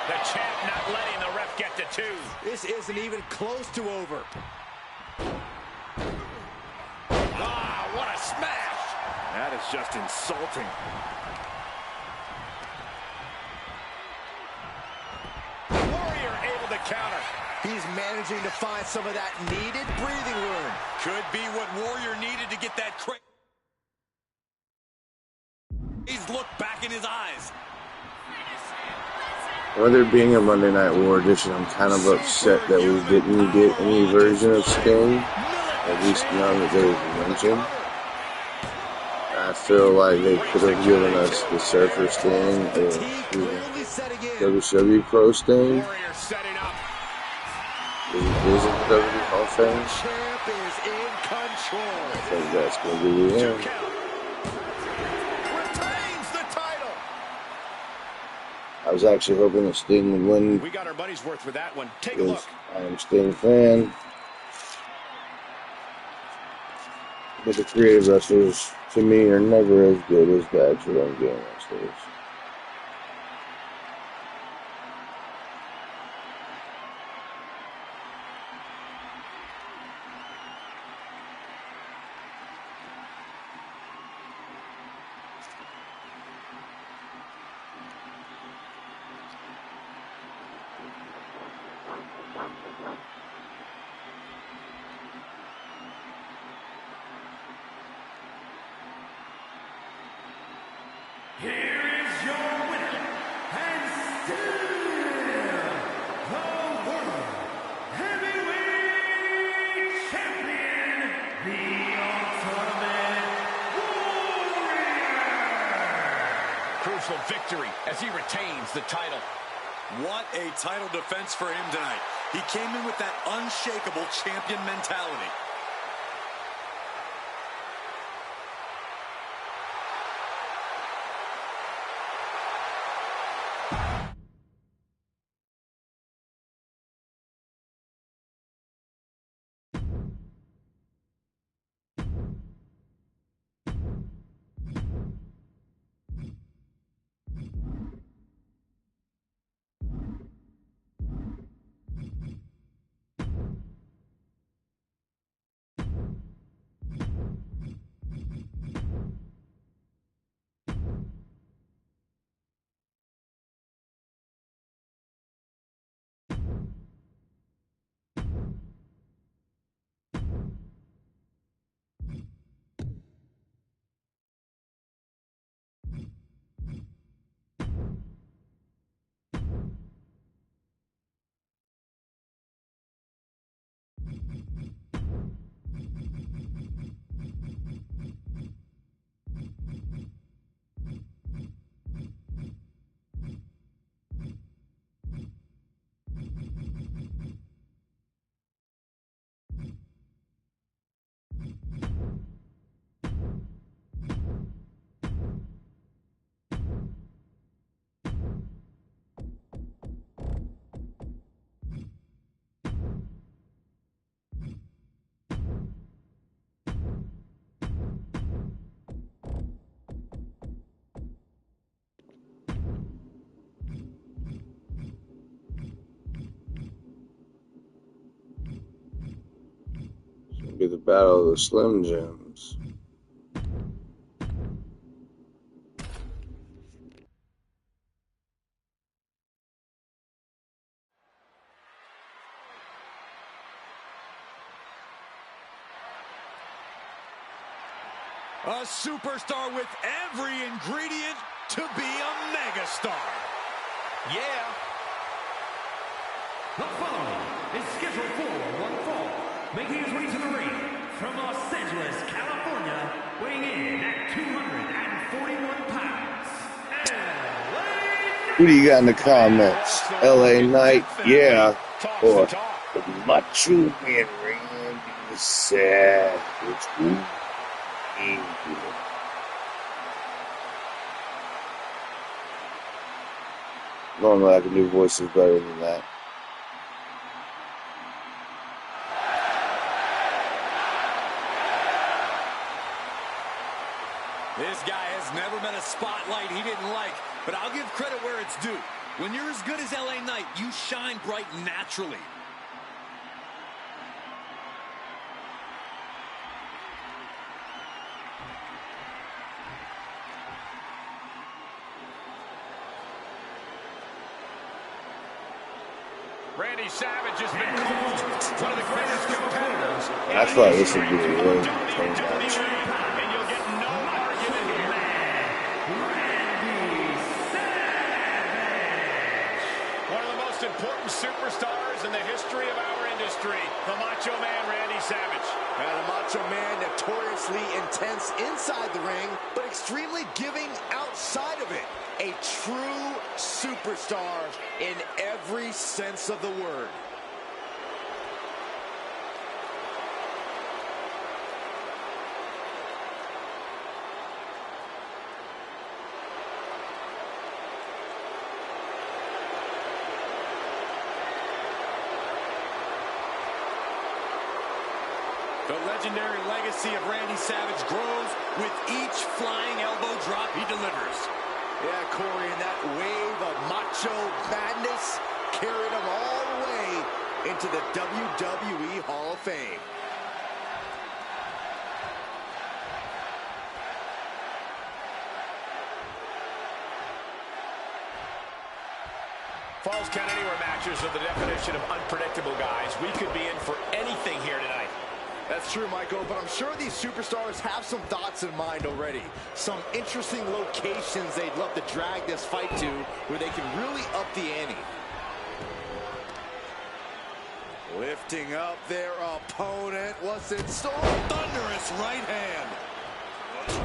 The champ not letting the ref get to 2. This isn't even close to over. Ah, what a smash. That is just insulting. Warrior able to counter. He's managing to find some of that needed breathing room. Could be what Warrior needed to get that He's looked back in his eyes. Whether it being a Monday Night War edition, I'm kind of upset that we didn't get any version of Sting, at least none that they mentioned. I feel like they could have given us the Surfer Sting or WCW Pro Sting. Warrior setting up. Is it the WWE Hall of Fame? Champ is in control. I think that's going to be the end. Retains the title. I was actually hoping that Sting would win. We got our money's worth for that one. Take a look. I am a Sting fan. But the creative wrestlers, to me, are never as good as the actual in-game wrestlers. Here is your winner, and still the World Heavyweight Champion, the Ultimate Warrior! Crucial victory as he retains the title. What a title defense for him tonight. He came in with that unshakable champion mentality. Be the battle of the Slim Jims. A superstar with every ingredient to be a megastar. Yeah. The following is scheduled for one fall, making his way to the ring from Los Angeles, California, weighing in at 241 pounds, Who do you got in the comments? LA Knight, yeah, or the Macho Man Randy Savage? Ooh, yeah. Normally I can do voices better than that. This guy has never met a spotlight he didn't like, but I'll give credit where it's due. When you're as good as LA Knight, you shine bright naturally. Randy Savage has been called one of the greatest competitors. I thought this would be a really good match. And you'll get no argument here. Randy Savage. One of the most important superstars in the history of our industry, the Macho Man Randy Savage. The Macho Man notoriously intense inside the ring, but extremely giving outside of it. A true superstar in every sense of the word. The legendary legacy of Randy Savage grows with each flying elbow drop he delivers. Yeah, Corey, and that wave of macho madness carried him all the way into the WWE Hall of Fame. Falls Count Anywhere matches are the definition of unpredictable, guys. We could be in for anything here tonight. That's true, Michael, but I'm sure these superstars have some thoughts in mind already. Some interesting locations they'd love to drag this fight to where they can really up the ante. Lifting up their opponent. What's in store? Thunderous right hand.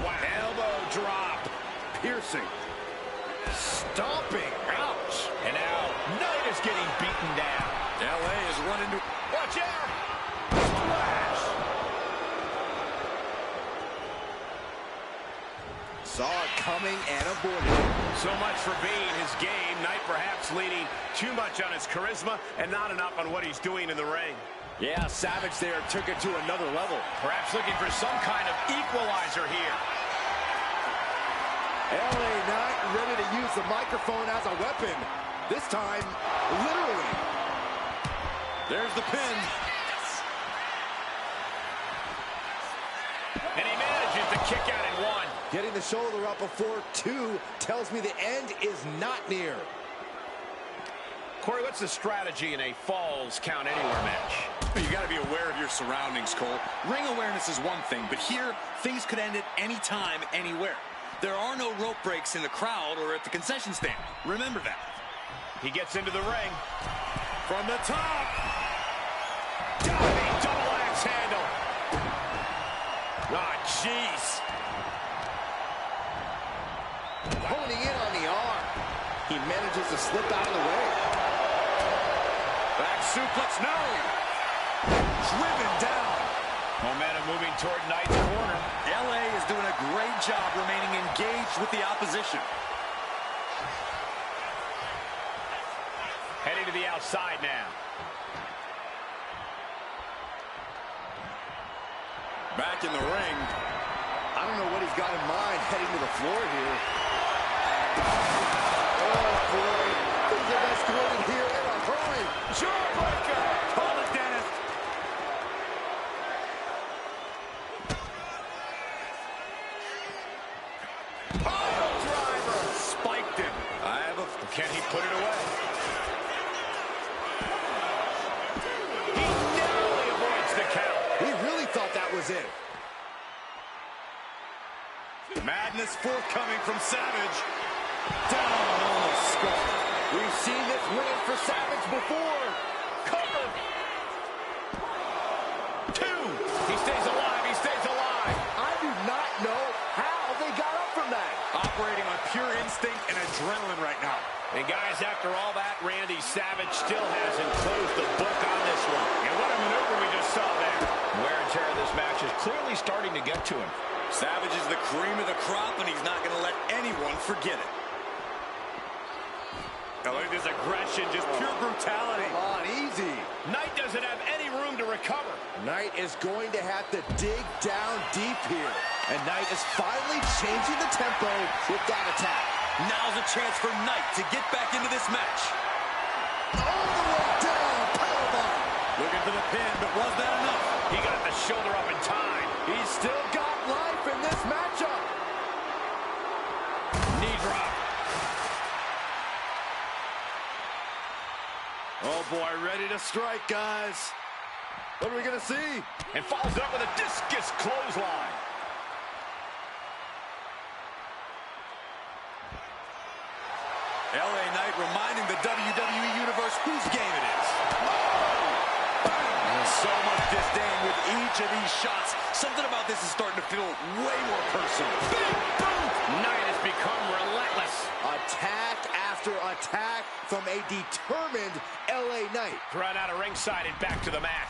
Wow. Elbow drop. Piercing. Stomping. Ouch. And now, Knight is getting beaten down. LA is running to... Watch out. Splash. Saw it coming and avoided. So much for being his game. Knight perhaps leaning too much on his charisma and not enough on what he's doing in the ring. Yeah, Savage there took it to another level. Perhaps looking for some kind of equalizer here. LA Knight ready to use the microphone as a weapon. This time, literally. There's the pin. And he manages to kick out in one. Getting the shoulder up before two tells me the end is not near. Corey, what's the strategy in a Falls Count Anywhere match? You got to be aware of your surroundings, Cole. Ring awareness is one thing, but here, things could end at any time, anywhere. There are no rope breaks in the crowd or at the concession stand. Remember that. He gets into the ring. From the top. Diving double axe handle. Ah, jeez. Honing in on the arm. He manages to slip out of the way. Back suplex, no. Driven down. Momentum moving toward Knight's corner. LA is doing a great job remaining engaged with the opposition. Heading to the outside now. Back in the ring. I don't know what he's got in mind heading to the floor here. Oh, boy. Things have escalated here in a hurry. Jawbreaker. Call the dentist. Pile driver. Spiked him. Can he put it away? He narrowly avoids the count. He really thought that was it. Madness forthcoming from Savage. Down on the skull. We've seen this win for Savage before. Cover. 2. He stays alive. He stays alive. I do not know how they got up from that. Operating on pure instinct and adrenaline right now. And guys, after all that, Randy Savage still hasn't closed the book on this one. And what a maneuver we just saw there. Wear and tear of this match is clearly starting to get to him. Savage is the cream of the crop, and he's not going to let anyone forget it. Now look at this aggression, just pure brutality. Come on, easy. Knight doesn't have any room to recover. Knight is going to have to dig down deep here. And Knight is finally changing the tempo with that attack. Now's a chance for Knight to get back into this match. All the way down, powerbomb. Looking for the pin, but was that enough? He got the shoulder up in time. He's still got life in this matchup. Knee drop. Oh boy, ready to strike, guys. What are we gonna see? And follows it up with a discus clothesline. LA Knight reminding the WWE Universe whose game it is. So much disdain with each of these shots. Something about this is starting to feel way more personal. Big boot. Knight has become relentless. Attack after attack from a determined LA Knight. Thrown out of ringside and back to the mat.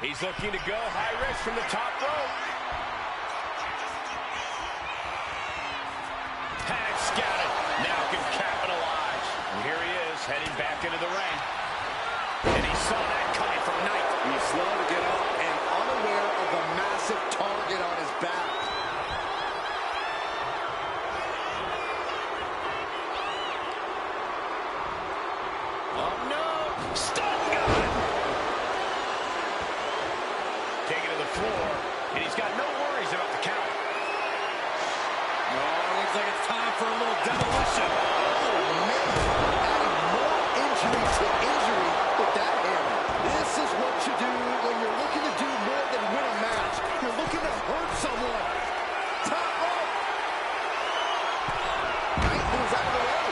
He's looking to go high risk from the top rope. Had it scouted. Now can capitalize. And here he is, heading back into the ring. And he saw that coming from Knight. He's slow to get up and unaware of the massive target on his back. Oh no! Stun gun! Taken to the floor, and he's got no worries about the count. No, it looks like it's time for a little demolition. Oh, man. Adding more injury to injury with that hammer. This is what you do when you're looking to do more than win a match. You're looking to hurt someone. Top rope. Knight moves out of the way.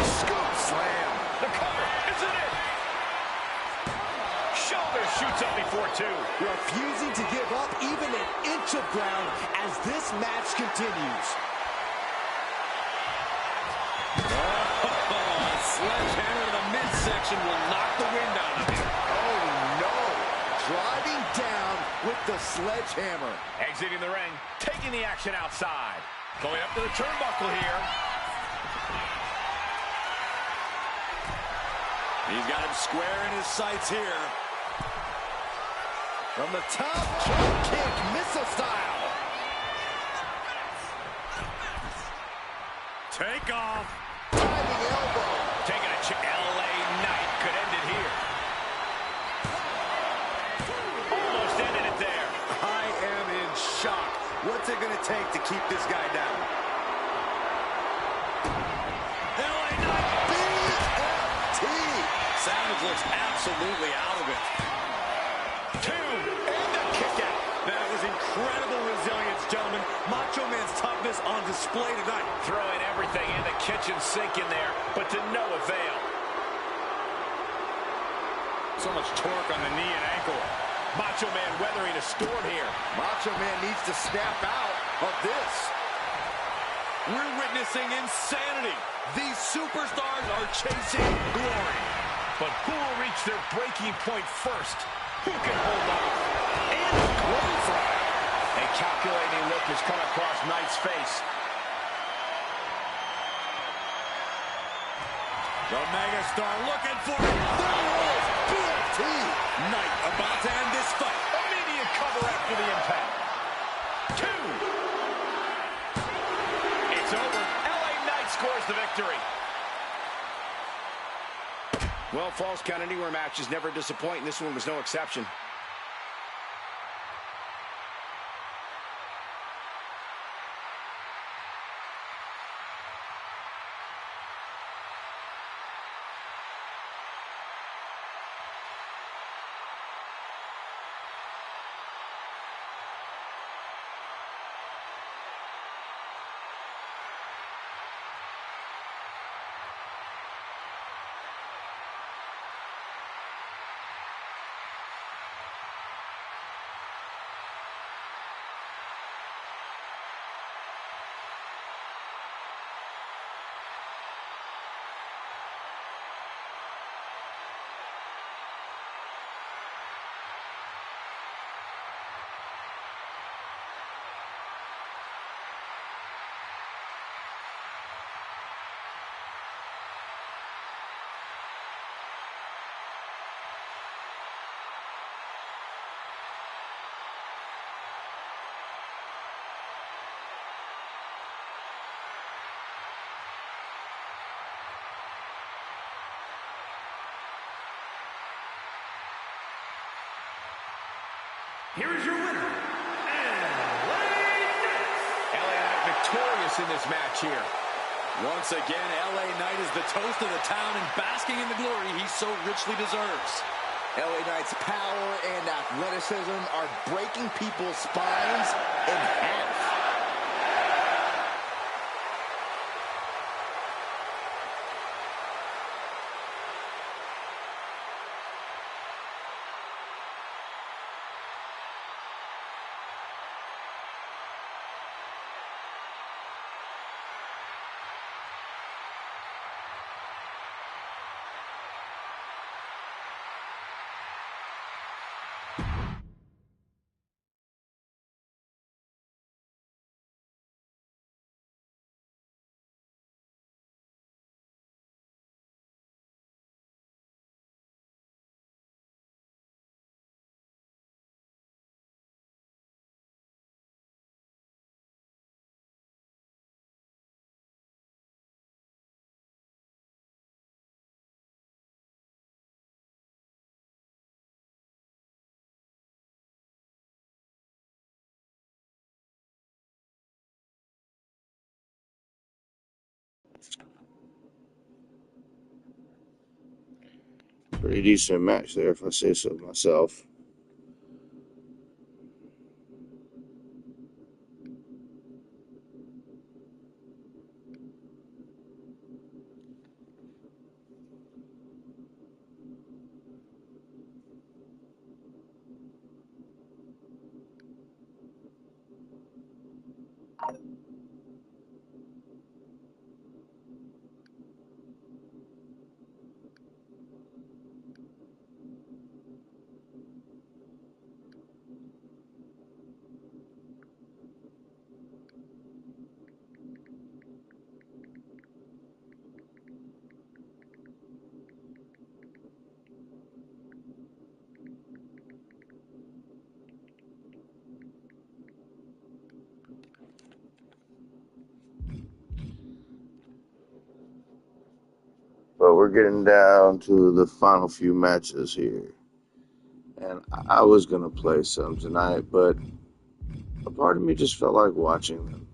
Scoop slam. The cover, isn't it? Shoulder shoots up before 2. Refusing to give up even an inch of ground as this match continues. A sledgehammer to the midsection will knock the wind out of him. Oh, no. Driving down with the sledgehammer. Exiting the ring, taking the action outside. Going up to the turnbuckle here. He's got him square in his sights here. From the top, drop kick, missile style. Take off. Diving elbow. Taking a LA Knight could end it here. Almost ended it there. I am in shock. What's it going to take to keep this guy down? LA Knight. BFT. Savage looks absolutely out of it. 2, and a kick out. That was incredible resilience, gentlemen. Macho Man's toughness on display tonight. Throwing everything in the kitchen sink in there, but to no avail. So much torque on the knee and ankle. Macho Man weathering a storm here. Macho Man needs to snap out of this. We're witnessing insanity. These superstars are chasing glory. But who will reach their breaking point first? Who can hold on? And a clothesline. A calculating look has come across Knight's face. The megastar looking for it. There it is. BFT. Knight about to end this fight. Immediate cover after the impact. 2. It's over. LA Knight scores the victory. Well, Falls Count Anywhere matches never disappoint, and this one was no exception. here is your winner, LA Knight victorious in this match here. Once again, LA Knight is the toast of the town and basking in the glory he so richly deserves. LA Knight's power and athleticism are breaking people's spines in half. Pretty decent match there, if I say so myself. But we're getting down to the final few matches here. And I was going to play some tonight, but a part of me just felt like watching them.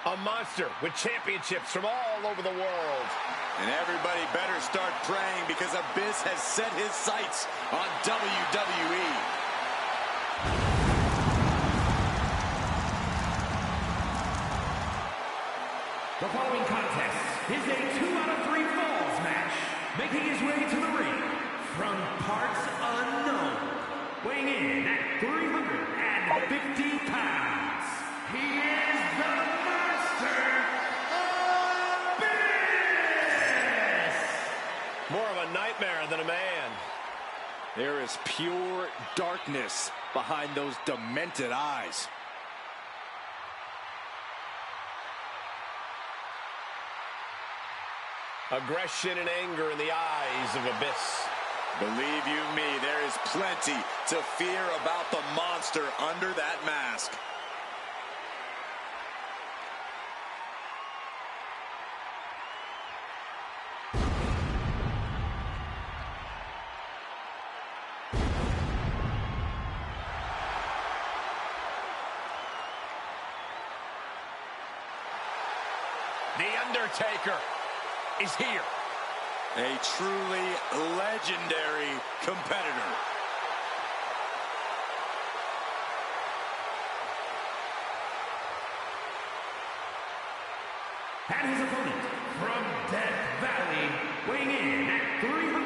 A monster with championships from all over the world. And everybody better start praying because Abyss has set his sights on WWE. The following contest is a 2 out of 3 falls match. Making his way to the ring from parts unknown. Weighing in at 350 pounds. He is the Master Abyss! More of a nightmare than a man. There is pure darkness behind those demented eyes. Aggression and anger in the eyes of Abyss. Believe you me, there is plenty to fear about the monster under that mask. The Undertaker is here. A truly legendary competitor. And his opponent from Death Valley, weighing in at 309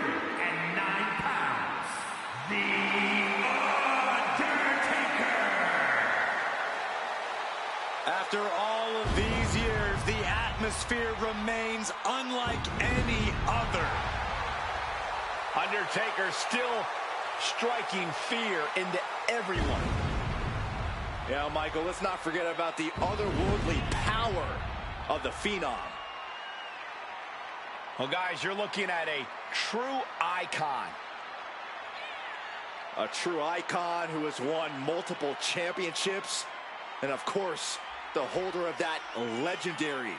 pounds, The Undertaker. After all of these years, the atmosphere remains unlike any other. Undertaker still striking fear into everyone. Yeah, Michael, let's not forget about the otherworldly power of the Phenom. Well, guys, you're looking at a true icon. A true icon who has won multiple championships. And, of course, the holder of that legendary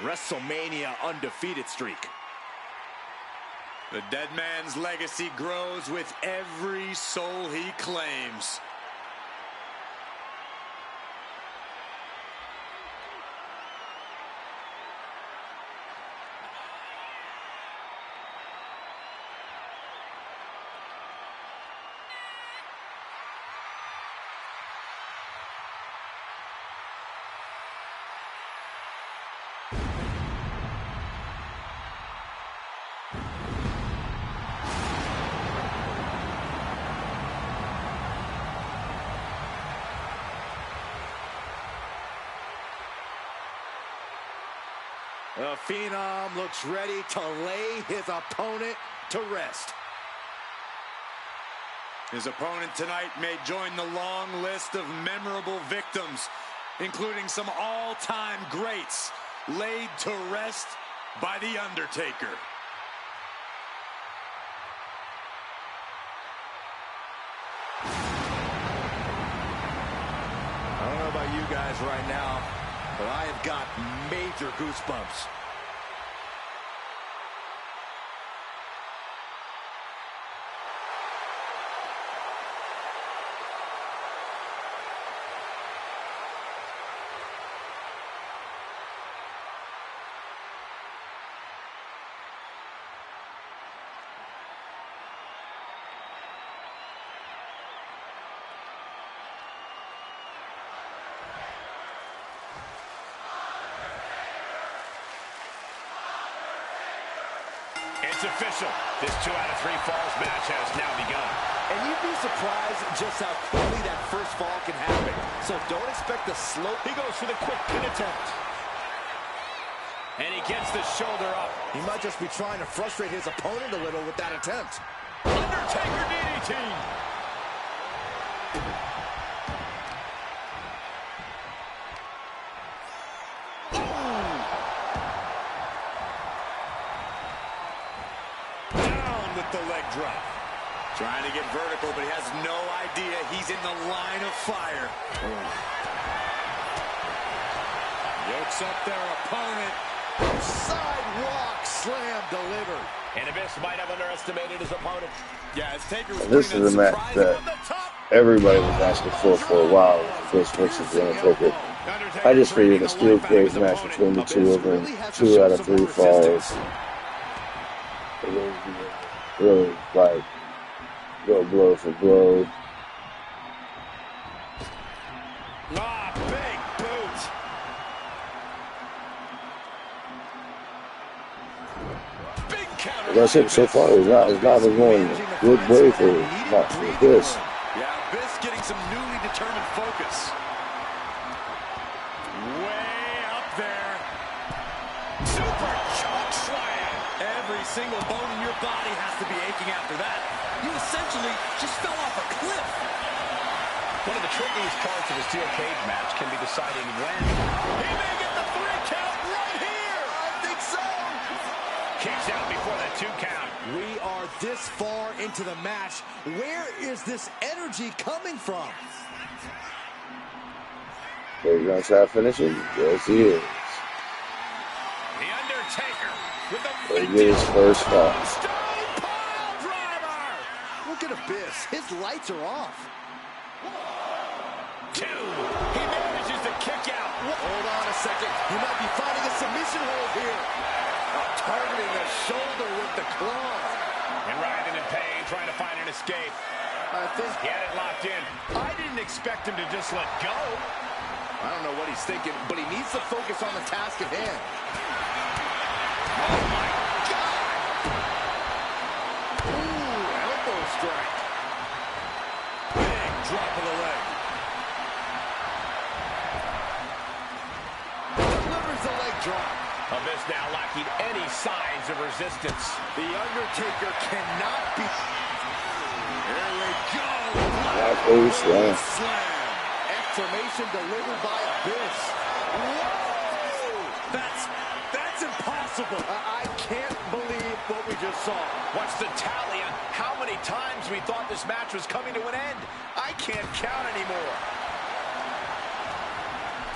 WrestleMania undefeated streak. The dead man's legacy grows with every soul he claims. The Phenom looks ready to lay his opponent to rest. His opponent tonight may join the long list of memorable victims, including some all-time greats laid to rest by The Undertaker. I don't know about you guys right now, but I have got major goosebumps. It's official. This 2 out of 3 falls match has now begun. And you'd be surprised just how quickly that first fall can happen. So don't expect the slow. He goes for the quick pin attempt. And he gets the shoulder up. He might just be trying to frustrate his opponent a little with that attempt. Undertaker DDT. With the leg drop. Trying to get vertical, but he has no idea he's in the line of fire. Yokes up their opponent. Sidewalk slam delivered. And Abyss might have underestimated his opponent. Yeah, his Taker was This is a match that everybody was asking for a while. This versus The Undertaker. I just figured a steel cage match between the two of them. 2 out of 3 falls. Really, like, go blow for blow. Ah, big boot. Big counter. Like I said, so far, it's not been going a good way for this. Yeah, Abyss getting some newly determined focus. Way up there. Super choke slam. Every single bone in your body has to be aching after that. You essentially just fell off a cliff. One of the trickiest parts of a steel cage match can be deciding when. He may get the 3 count right here. I think so. Kicks out before that 2 count. We are this far into the match. Where is this energy coming from? So you're going to try finishing? Yes, he is. The Undertaker with the He gets his first fall. Stone pile driver. Look at Abyss. His lights are off. 2. He manages to kick out. Hold on a second. He might be finding a submission hold here. Targeting the shoulder with the claws. And writhing in pain, trying to find an escape. I think He had it locked in. I didn't expect him to just let go. I don't know what he's thinking, but he needs to focus on the task at hand. Oh, my God! Ooh, elbow strike. Big drop of the leg. Delivers the leg drop. Abyss now lacking any signs of resistance. The Undertaker cannot be... Here we go. Slam. Slam. Exclamation delivered by Abyss. Whoa! That's impossible. I can't believe what we just saw. What's the tally on how many times we thought this match was coming to an end? I can't count anymore.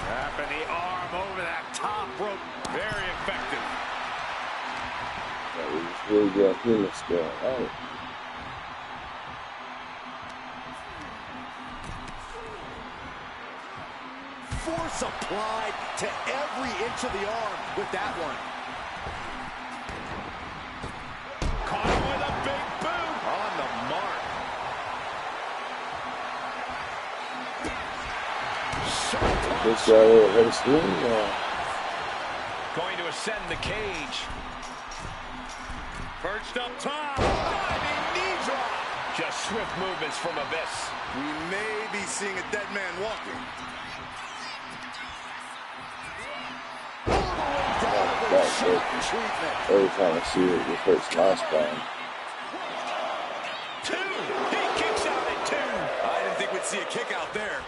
Wrapping the arm over that top rope. Very effective. That was really good human skill. Right. Force applied to every inch of the arm with that one. Caught him with a big boot. On the mark. This guy there had a swing. Going to ascend the cage. Perched up top. Diving knee drop. Just swift movements from Abyss. We may be seeing a dead man walking. Every time I see it, it hurts my spine. Two. He kicks out at two. I didn't think we'd see a kick out there.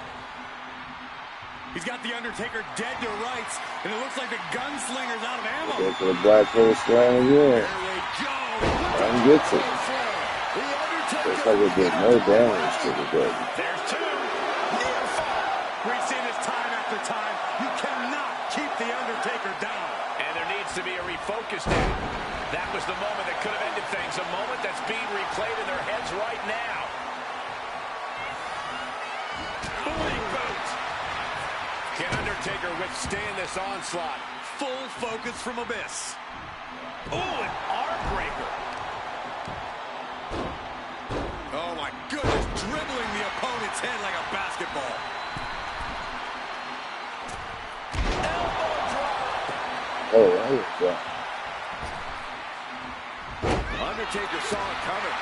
He's got the Undertaker dead to rights, and it looks like the gunslinger's out of ammo. Go for the black hole slam again. There we go. And gets it. Looks like it did no damage to the dead. There's two. Near fall. We've seen this time after time. You cannot keep the Undertaker down. And there needs to be a refocus now. That was the moment that could have ended things. A moment that's being replayed in their heads right now. Big boot. Can Undertaker withstand this onslaught? Full focus from Abyss. Oh, an arm breaker. Oh my goodness, dribbling the opponent's head like a basketball. Elbow drop. Oh, that was that. Undertaker saw it coming.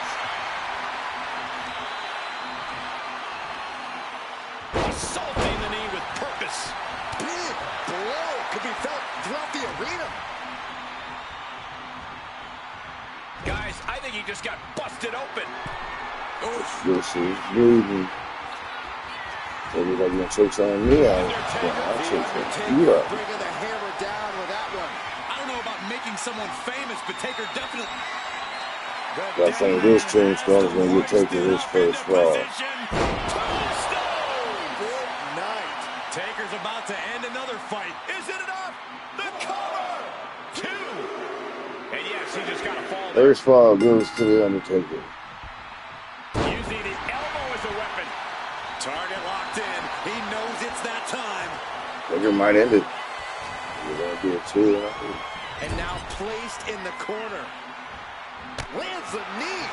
Assaulting the knee with purpose. Big blow could be felt throughout the arena. Guys, I think he just got busted open. You'll see, he's bleeding. Maybe like you're gonna choke on me out. I'll choke you up. Bringing the hammer down with that one. I don't know about making someone famous, but Taker definitely. I think this tombstone is gonna get Taker his first fall. Good night. Taker's about to end another fight. Is it enough? The cover. Two. And yes, he just got a fall there. First fall goes to the Undertaker. Using the elbow as a weapon. Target locked in. He knows it's that time. Taker might end it. You're gonna be a 2-0. And now placed in the corner. Lands a knee.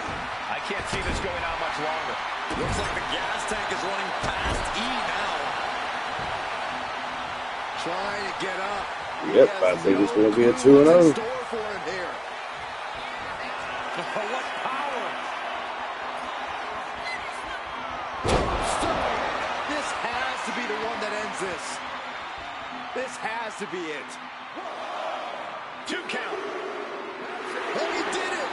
I can't see this going on much longer. Looks like the gas tank is running past E now. Trying to get up. Yep, I think it's going to be a 2-0. Store for him here. What power. This has to be the one that ends this. This has to be it. 2 count. And he did it.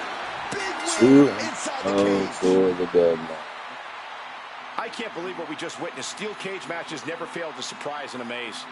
Big win inside the 2-0 cage. for the dead man. I can't believe what we just witnessed. Steel cage matches never fail to surprise and amaze.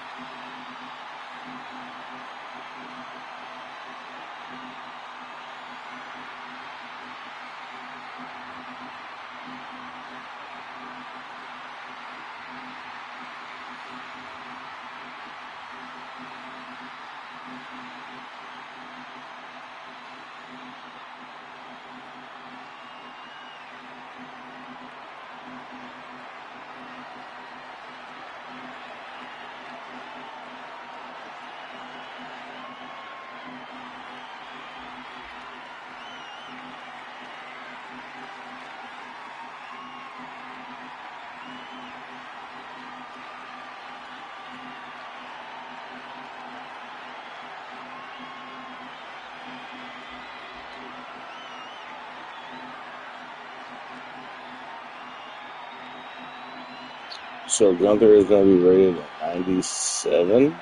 So Gunther is going to be rated at 97.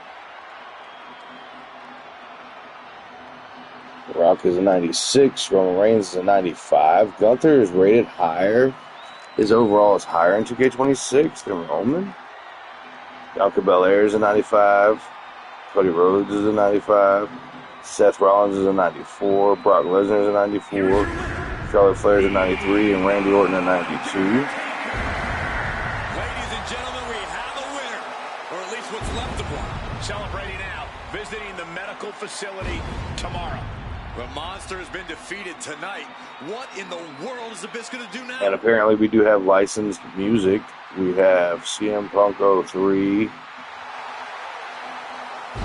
Rock is a 96. Roman Reigns is a 95. Gunther is rated higher. His overall is higher in 2K26 than Roman. Bianca Belair is a 95. Cody Rhodes is a 95. Seth Rollins is a 94. Brock Lesnar is a 94. Charlotte Flair is a 93. And Randy Orton a 92. Ladies and gentlemen, we have a winner, or at least what's left of one. Celebrating now, visiting the medical facility tomorrow. The Monster has been defeated tonight. What in the world is Abyss going to do now? And apparently we do have licensed music. We have CM Punk 03,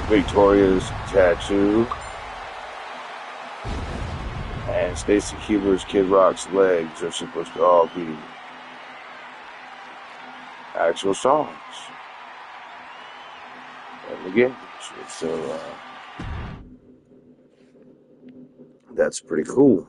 Victoria's Tattoo, and Stacy Keibler's Kid Rock's Legs are supposed to all be actual songs in the game. So that's pretty cool.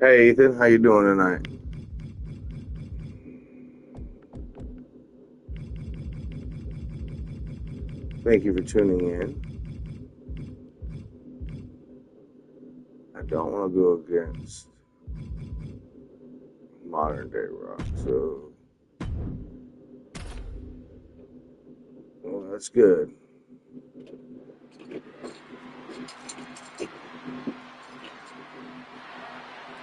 Hey Ethan, how you doing tonight? Thank you for tuning in. I don't want to go against modern day rock, so well, that's good.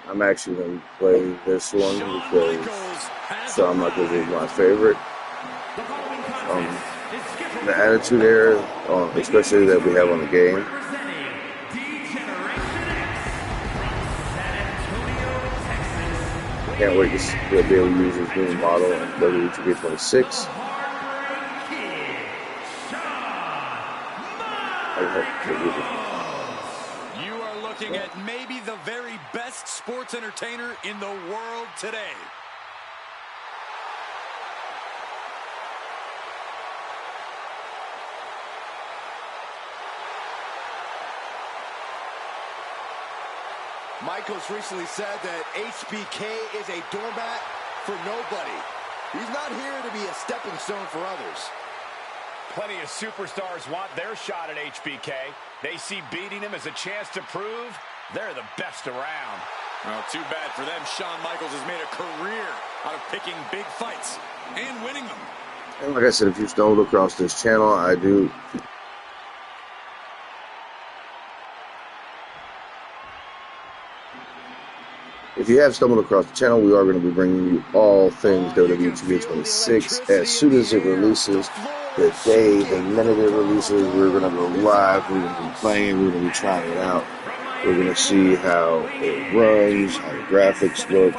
I'm actually going to play this one because Shawn Michaels is my favorite. The Attitude Era, especially that we have on the game. Can't wait to be able to use his new model in Wwe2k26. You are looking at maybe the very best sports entertainer in the world today. Michaels recently said that HBK is a doormat for nobody. He's not here to be a stepping stone for others. Plenty of superstars want their shot at HBK. They see beating him as a chance to prove they're the best around. Well, too bad for them. Shawn Michaels has made a career out of picking big fights and winning them. And like I said, if you stumbled across this channel, If you have stumbled across the channel, we are going to be bringing you all things Wwe2k26 as soon as it releases. The day, the minute it releases, we're going to go live. We're going to be playing it. We're going to be trying it out. We're going to see how it runs, how the graphics look.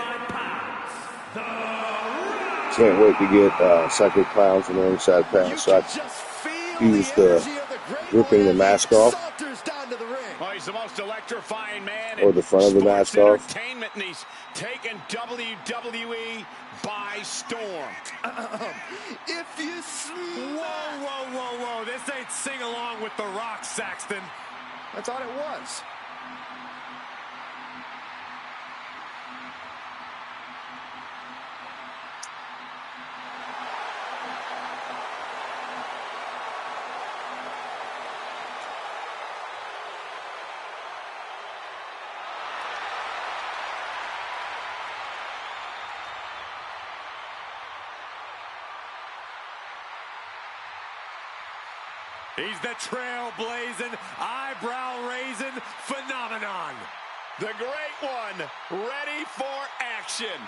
Can't wait to get Psychic Clown from the Inside Pass. So I used ripping the mask off. He's the most electrifying man or the front of the mask off. And he's taken WWE by storm. If you smell... Whoa. This ain't sing along with The Rock, Saxton. I thought it was. He's the trailblazing, eyebrow-raising phenomenon. The Great One, ready for action.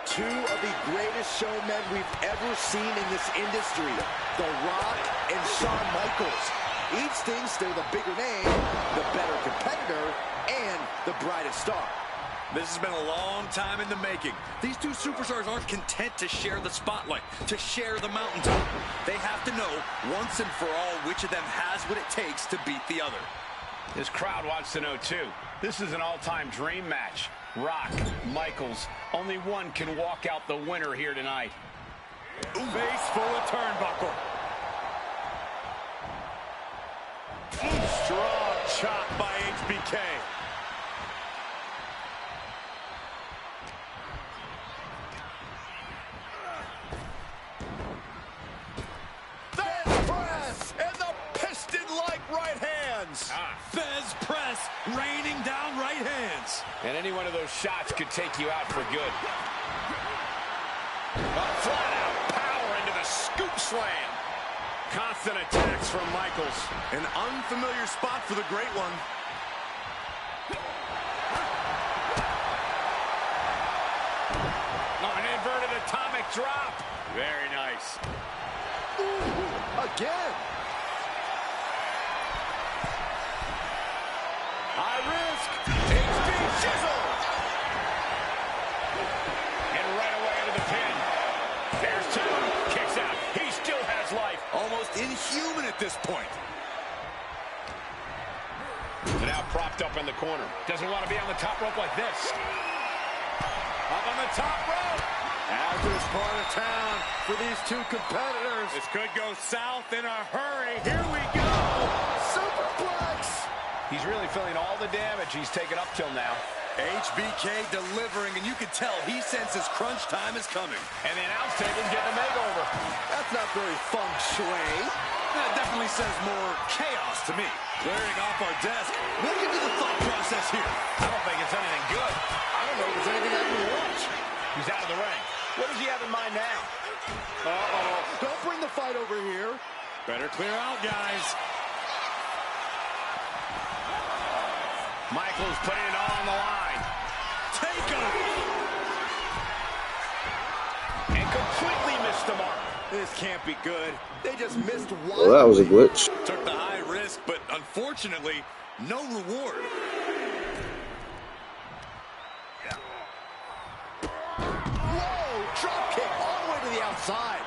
Two of the greatest showmen we've ever seen in this industry, The Rock and Shawn Michaels. Each thinks they're the bigger name, the better competitor, and the brightest star. This has been a long time in the making. These two superstars aren't content to share the spotlight, to share the mountaintop. They have to know once and for all which of them has what it takes to beat the other. This crowd wants to know, too. This is an all-time dream match. Rock, Michaels, only one can walk out the winner here tonight. Face full of turnbuckle. Strong chop by HBK. Fez press and the piston-like right hands. Fez press, raining down right hands. And any one of those shots could take you out for good. A flat-out power into the scoop slam. Constant attacks from Michaels. An unfamiliar spot for the Great One. An inverted atomic drop. Very nice. Ooh, again. High risk. HB chisel. And right away into the pin. There's two. Kicks out. He still has life. Almost inhuman at this point. Now propped up in the corner. Doesn't want to be on the top rope like this. Up on the top rope. Out to this part of town for these two competitors. This could go south in a hurry. Here we go. Superplex. He's really feeling all the damage he's taken up till now. HBK delivering, and you can tell he senses crunch time is coming. And the announce table's getting a makeover. That's not very feng shui. That definitely says more chaos to me. Clearing off our desk. Look into the thought process here. I don't think it's anything good. I don't know if there's anything I can watch. He's out of the ring. What does he have in mind now? Uh-oh. Don't bring the fight over here. Better clear out, guys. Michaels putting it all on the line. Take him. And completely missed the mark. This can't be good. They just missed one. Well, that was a glitch. Took the high risk, but unfortunately, no reward. Whoa! Drop kick all the way to the outside.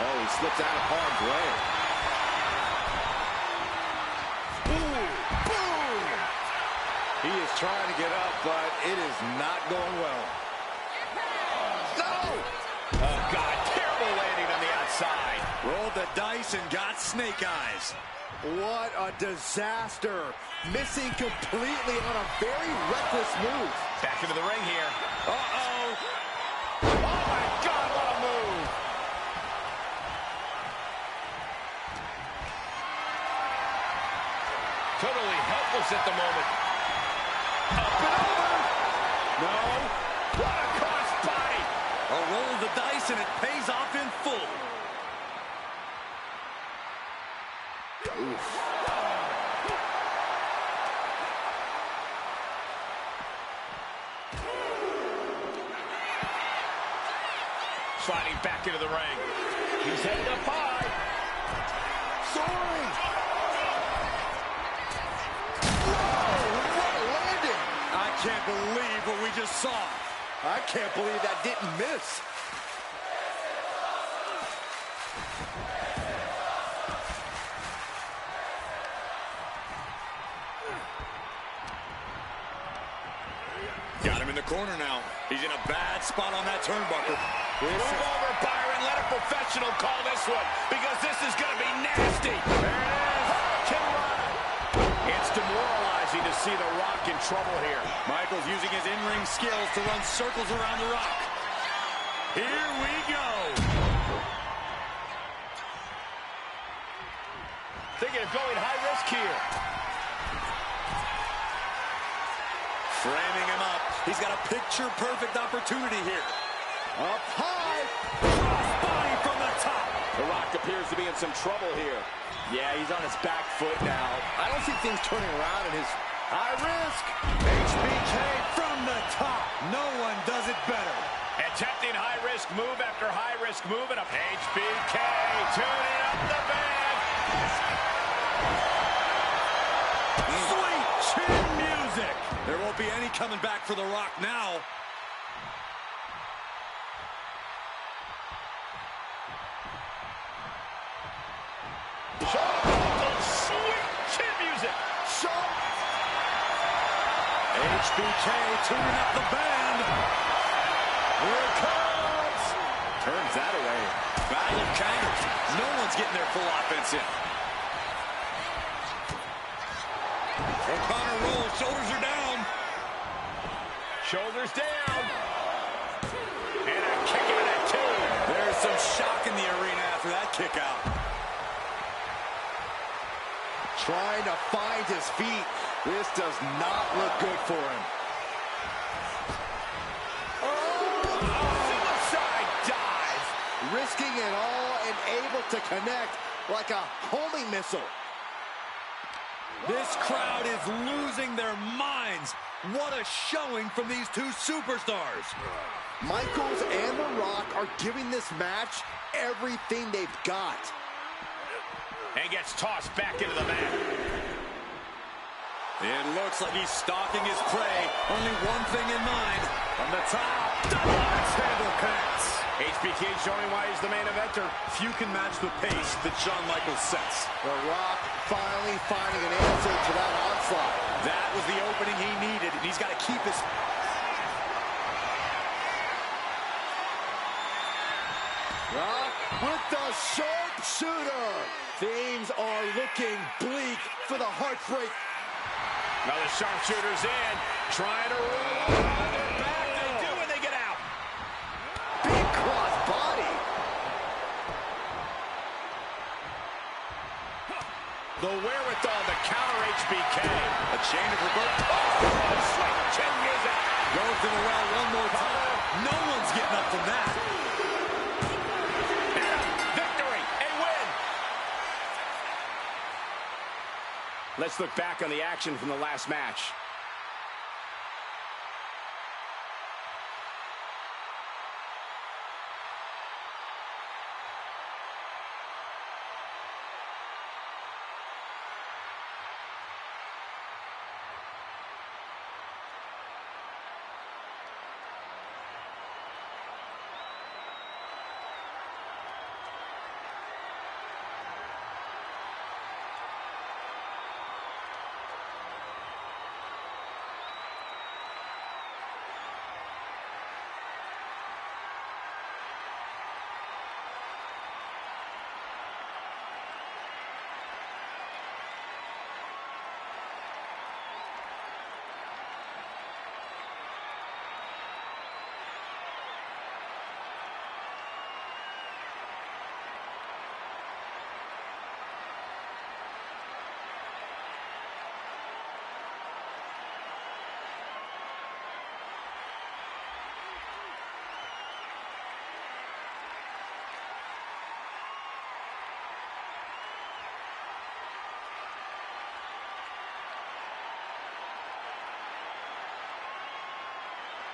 Oh, he slipped out of harm's way. Ooh, boom! He is trying to get up, but it is not going well. No! Oh, God, terrible landing on the outside. Rolled the dice and got snake eyes. What a disaster. Missing completely on a very reckless move. Back into the ring here. Uh-oh. Oh, my God, what a move. Totally helpless at the moment. Up and over. No. What a cross body. A roll of the dice and it pays off in full. Oof. Sliding back into the ring. He's headed up high. Soaring. Whoa, what a landing. I can't believe what we just saw. I can't believe that didn't miss. Got him in the corner now. He's in a bad spot on that turnbuckle. Move over, Byron. Let a professional call this one because this is going to be nasty. There it is. It's demoralizing to see The Rock in trouble here. Michaels using his in-ring skills to run circles around The Rock. Here we go. Thinking of going high risk here. Framing him up. He's got a picture-perfect opportunity here. Up high. Crossbody from the top. The Rock appears to be in some trouble here. Yeah, he's on his back foot now. I don't see things turning around in his high risk. HBK from the top. No one does it better. Attempting high-risk move after high-risk move, and up HBK tuning up the band. Sweet chin music. There won't be any coming back for The Rock now. Sweet chin music. HBK tuning up the band. Here it comes. Turns that away. Battle of counters. No one's getting their full offense in. O'Connor rolls. Shoulders are down. Shoulders down. And a kick out at two. There's some shock in the arena after that kick out. Trying to find his feet. This does not look good for him. Suicide dive. Risking it all and able to connect like a homing missile. This crowd is losing their minds. What a showing from these two superstars. Michaels and The Rock are giving this match everything they've got. And gets tossed back into the mat. It looks like he's stalking his prey. Only one thing in mind. From the top, double axe handle connects. HBK showing why he's the main eventer. Few can match the pace that Shawn Michaels sets. The Rock finally finding an answer to that onslaught. That was the opening he needed, and he's got to keep his... Rock with the sharpshooter. Things are looking bleak for the Heartbreak. Now the sharpshooter's in, trying to roll back. They do, and they get out. Big cross body. The wherewithal to counter HBK. A chain of reverse. Sweet chin music. Goes to the well one more time. No one's getting up from that. Victory, a win. Let's look back on the action from the last match.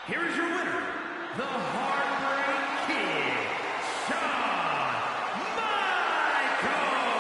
Here is your winner, the Heartbreak Kid, Shawn Michaels.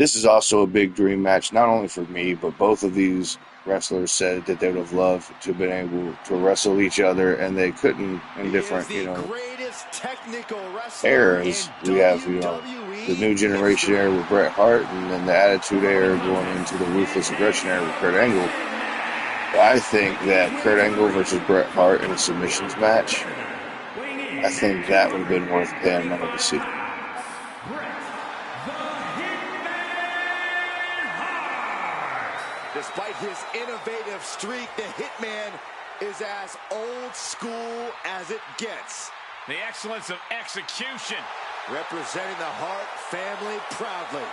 This is also a big dream match, not only for me, but both of these wrestlers said that they would have loved to have been able to wrestle each other, and they couldn't in different, eras. We have, the new generation era with Bret Hart, and then the Attitude Era going into the Ruthless Aggression Era with Kurt Angle. But I think that Kurt Angle versus Bret Hart in a submissions match, I think that would have been worth paying money to see. Despite his innovative streak, the Hitman is as old school as it gets. The excellence of execution. Representing the Hart family proudly.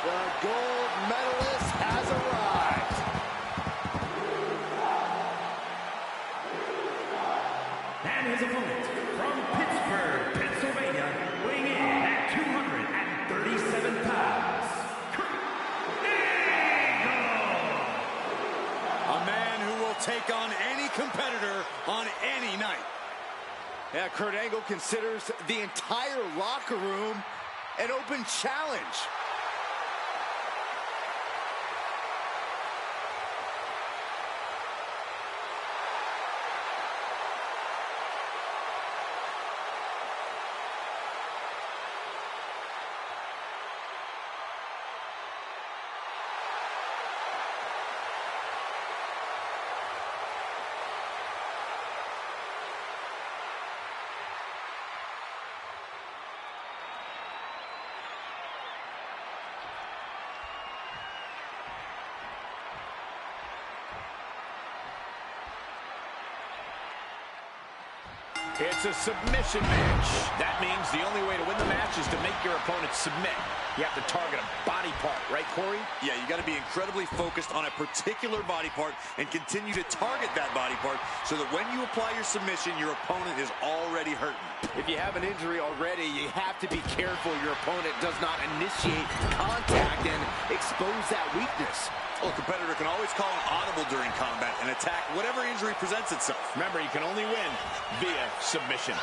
The gold medalist has arrived. And his opponent from Pittsburgh, Pennsylvania, weighing in at 237 pounds, Kurt Angle. A man who will take on any competitor on any night. Yeah, Kurt Angle considers the entire locker room an open challenge. It's a submission match. That means the only way to win the match is to make your opponent submit. You have to target a body part, right, Corey? Yeah, you got to be incredibly focused on a particular body part and continue to target that body part so that when you apply your submission, your opponent is already hurting. If you have an injury already, you have to be careful your opponent does not initiate contact and expose that weakness. Well, a competitor can always call an audible during combat and attack whatever injury presents itself. Remember, you can only win via submission.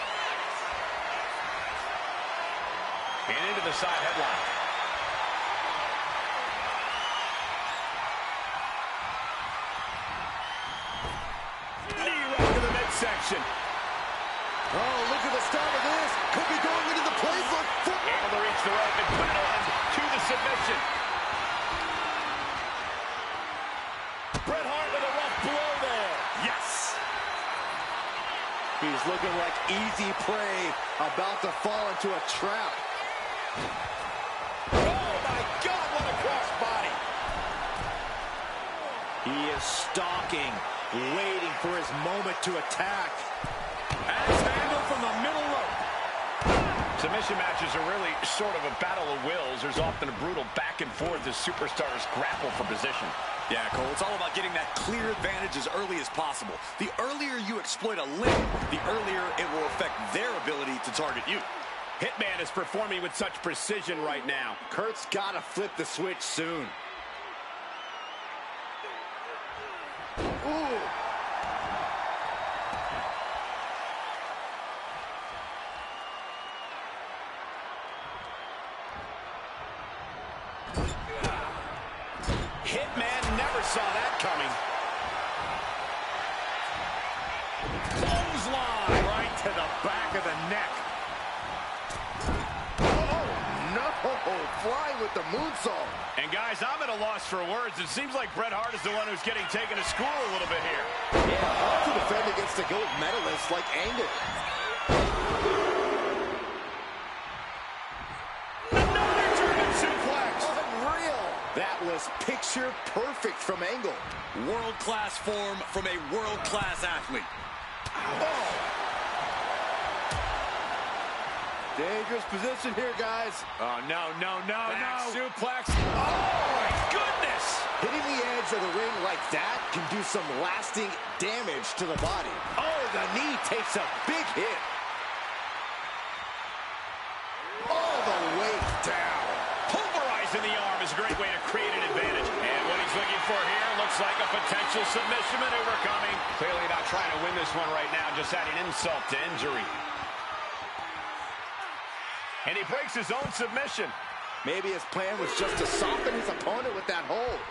And into the side headlock. Knee right to the midsection. Oh, look at the start of this. Could be going into the playbook. Able to reach the rope and battle him to the submission. Bret Hart with a rough blow there. Yes. He's looking like easy prey, about to fall into a trap. Oh, my God, what a crossbody. He is stalking, waiting for his moment to attack. Axe handle from the middle rope. Submission matches are really sort of a battle of wills. There's often a brutal back and forth as superstars grapple for position. Yeah, Cole, it's all about getting that clear advantage as early as possible. The earlier you exploit a limb, the earlier it will affect their ability to target you. Hitman is performing with such precision right now. Kurt's got to flip the switch soon. Ooh. Hitman never saw that coming. Clothesline right to the back of the neck. Flying with the moonsault. And guys, I'm at a loss for words. It seems like Bret Hart is the one who's getting taken to school a little bit here. Yeah, hard to defend against a gold medalist like Angle. Another German suplex. Unreal. That was picture perfect from Angle. World-class form from a world-class athlete. Oh. Dangerous position here, guys. Oh, no. Back no. suplex. Oh, my goodness. Hitting the edge edge of the ring like that can do some lasting damage to the body. Oh, the knee takes a big hit. All the way down. Pulverizing the arm is a great way to create an advantage. And what he's looking for here looks like a potential submission maneuver coming. Clearly not trying to win this one right now, just adding insult to injury. And he breaks his own submission. Maybe his plan was just to soften his opponent with that hold.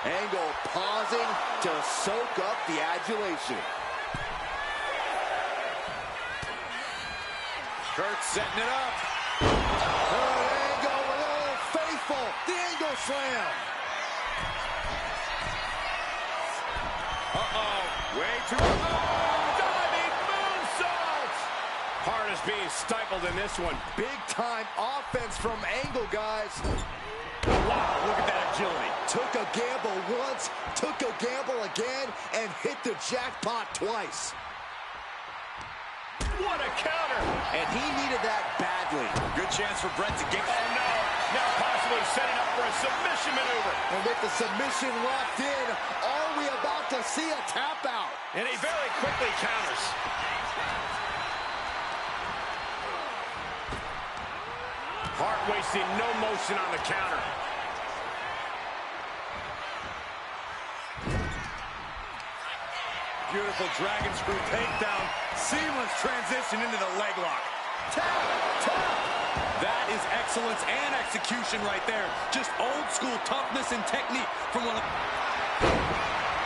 Angle pausing to soak up the adulation. Kurt setting it up. Angle with Old Faithful. The angle slam. Way too diving moonsault. Heart is being stifled in this one. Big time offense from Angle, guys. Wow, look at that agility. Took a gamble once, took a gamble again, and hit the jackpot twice. What a counter. And he needed that badly. Good chance for Brett to get... Oh, no. Now possibly setting up for a submission maneuver. And with the submission locked in, are we about to see a tap out? And he very quickly counters. Hart wasting no motion on the counter. Beautiful dragon screw takedown. Seamless transition into the leg lock. Tap, tap. That is excellence and execution right there. Just old school toughness and technique from one of...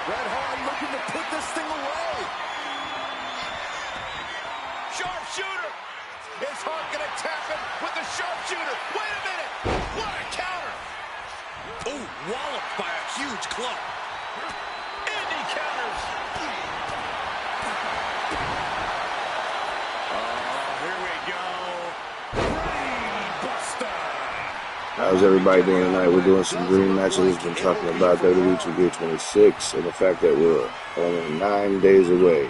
Bret Hart looking to put this thing away. Sharpshooter. Is Hart going to tap him with the sharpshooter? Wait a minute. What a counter. Oh, walloped by a huge club. And he counters. How's everybody doing tonight? We're doing some dream matches. Been talking about Wwe2k26 and the fact that we're only 9 days away.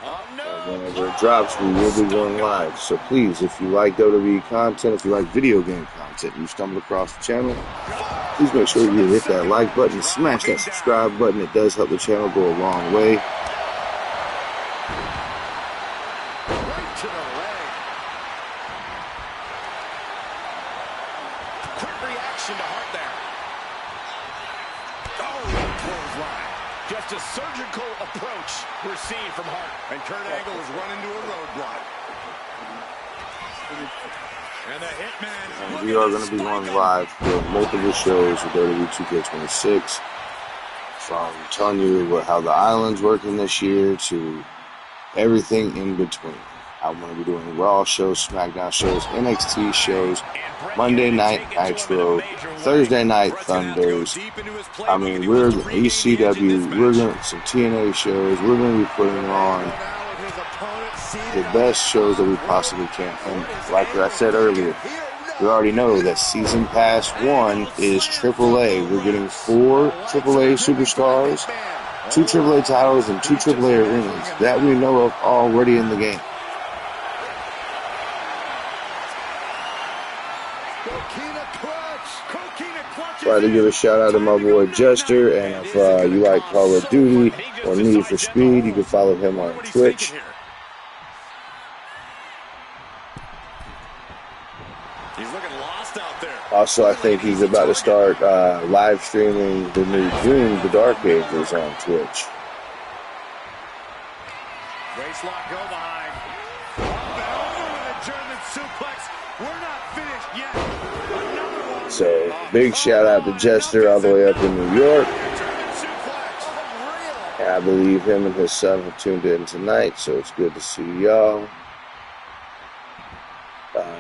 And whenever it drops, we will be going live. So please, if you like WWE content, if you like video game content, you stumble across the channel, please make sure you hit that like button, smash that subscribe button. It does help the channel go a long way. Just a surgical approach we're seeing from Hart. And Kurt Angle is running to a roadblock. And the Hitman. And we are going to be going live for multiple shows with Wwe2k26. From telling you how the island's working this year to everything in between. I'm going to be doing Raw shows, SmackDown shows, NXT shows, Monday Night Nitro, Thursday Night Thunders. I mean, we're ECW, we're going to some TNA shows. We're going to be putting on the best shows that we possibly can. And like I said earlier, we already know that Season Pass 1 is AAA. We're getting 4 AAA superstars, 2 AAA titles, and 2 AAA arenas. That we know of already in the game. Try to give a shout out to my boy Jester, and if you like Call of Duty or Need for Speed, you can follow him on Twitch. He's looking lost out there. Also, I think he's about to start live streaming the new Doom, The Dark Ages on Twitch. Waistlock go behind. Up and over with a German suplex. We're not finished yet. So, big shout out to Jester all the way up in New York. And I believe him and his son have tuned in tonight, so it's good to see y'all.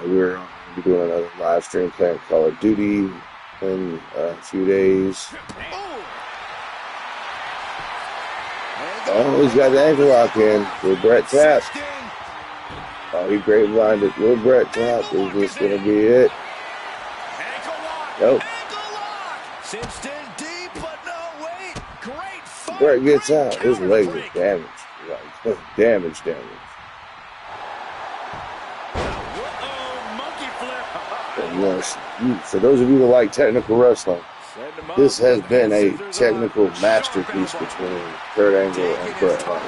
We're going to be doing another live stream playing Call of Duty in a few days. Oh, he's got the ankle lock in. Will Brett tap? Oh, he great blinded. Will Brett tap? Is this going to be it? Nope. Cinched in deep, but no, wait. Great Brett gets out. His legs are damaged. Like, damage. And yes, for those of you that like technical wrestling, this has been a technical masterpiece between Kurt Angle and Bret Hart.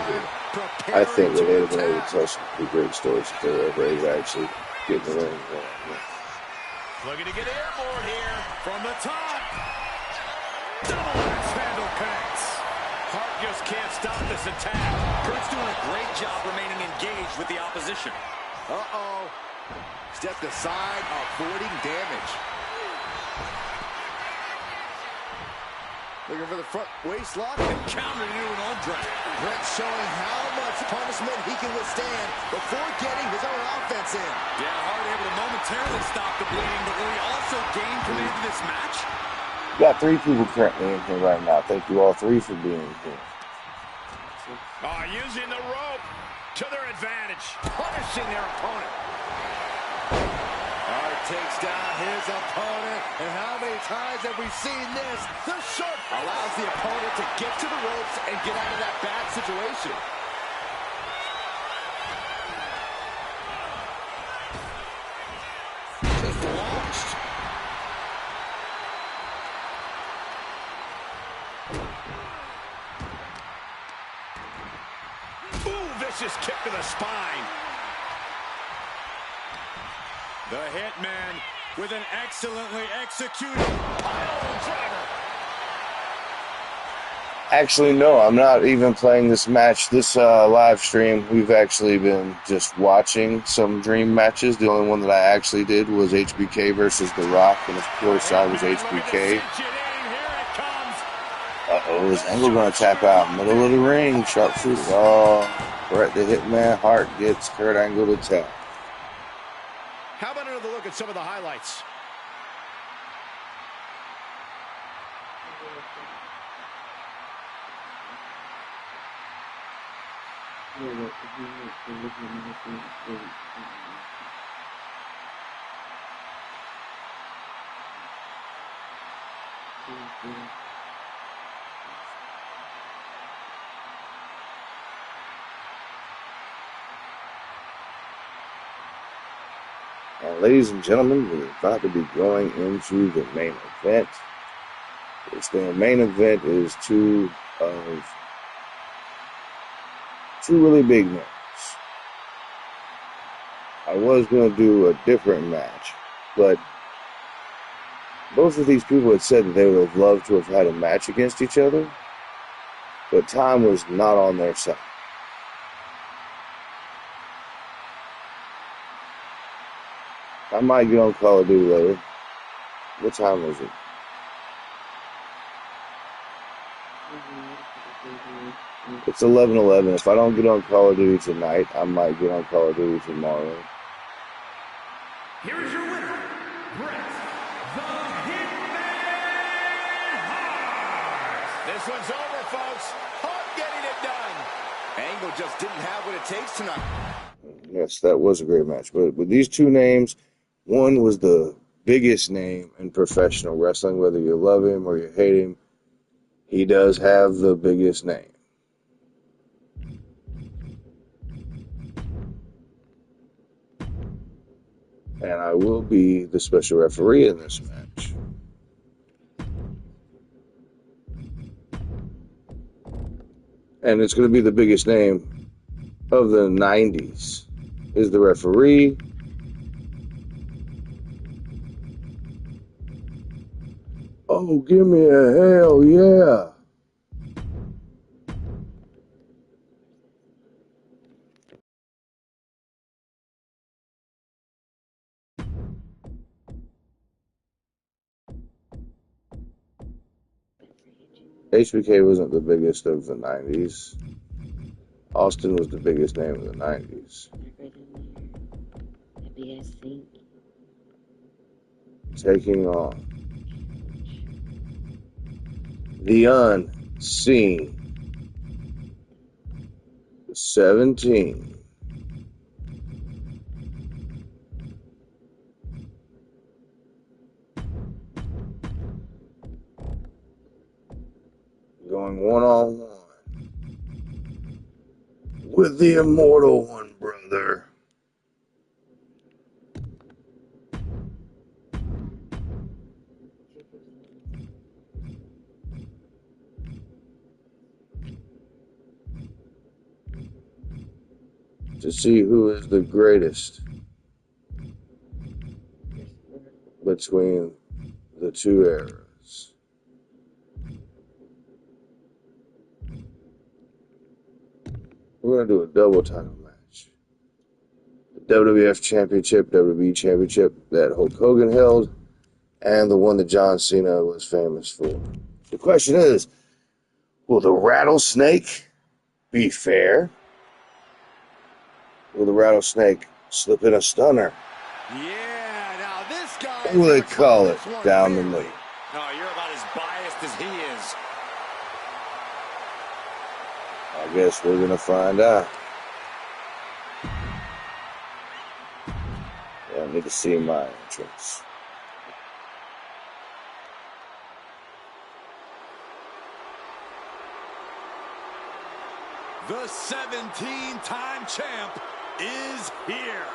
I think that they've been able to tell some pretty great stories if they were ever able to actually get in the ring. Looking to get airborne here from the top. Double axe handle connects. Hart just can't stop this attack. Kurt's doing a great job remaining engaged with the opposition. Uh-oh. Stepped aside, avoiding damage. Looking for the front waist lock and countered into an arm drag. Brett showing how much punishment he can withstand before getting his own offense in. Yeah, Hart able to momentarily stop the bleeding, but will he also gain command of this match? We got 3 people currently in here right now. Thank you all 3 for being here. Using the rope to their advantage. Punishing their opponent. Hart takes down his opponent. And how many times have we seen this? The sharp allows the opponent to get to the ropes and get out of that bad situation. Just launched. Ooh, vicious kick to the spine. The Hitman with an excellently executed pile driver. Actually, no, I'm not even playing this match, this live stream. We've actually been just watching some dream matches. The only one that I actually did was HBK versus The Rock, and of course I was HBK. Uh-oh, is Angle going to tap out? Middle of the ring, sharpshooter. Oh, Bret the Hitman Hart gets Kurt Angle to tap. How about another look at some of the highlights? And ladies and gentlemen, we're about to be going into the main event. The main event is two really big names. I was going to do a different match, but both of these people had said that they would have loved to have had a match against each other, but time was not on their side. I might get on Call of Duty later. What time is it? It's 11:11. If I don't get on Call of Duty tonight, I might get on Call of Duty tomorrow. Here is your winner, Bret the Hitman Hart. This one's over, folks. Hart getting it done. Angle just didn't have what it takes tonight. Yes, that was a great match. But with these two names, one was the biggest name in professional wrestling. Whether you love him or you hate him, he does have the biggest name. And I will be the special referee in this match. And it's going to be the biggest name of the 90s. Is the referee. Oh, give me a hell yeah. HBK wasn't the biggest of the 90s. Austin was the biggest name of the 90s. Taking on the unseen 17. Going one-on-one with the immortal one, brother. To see who is the greatest between the two eras. We're going to do a double title match. The WWF Championship, WWE Championship that Hulk Hogan held, and the one that John Cena was famous for. The question is, will the Rattlesnake be fair? Will the Rattlesnake slip in a stunner? Yeah, now this guy... Or will they call it down the middle? No, you're about as biased as he is. I guess we're going to find out. Yeah, I need to see my entrance. The 17-time champ is here.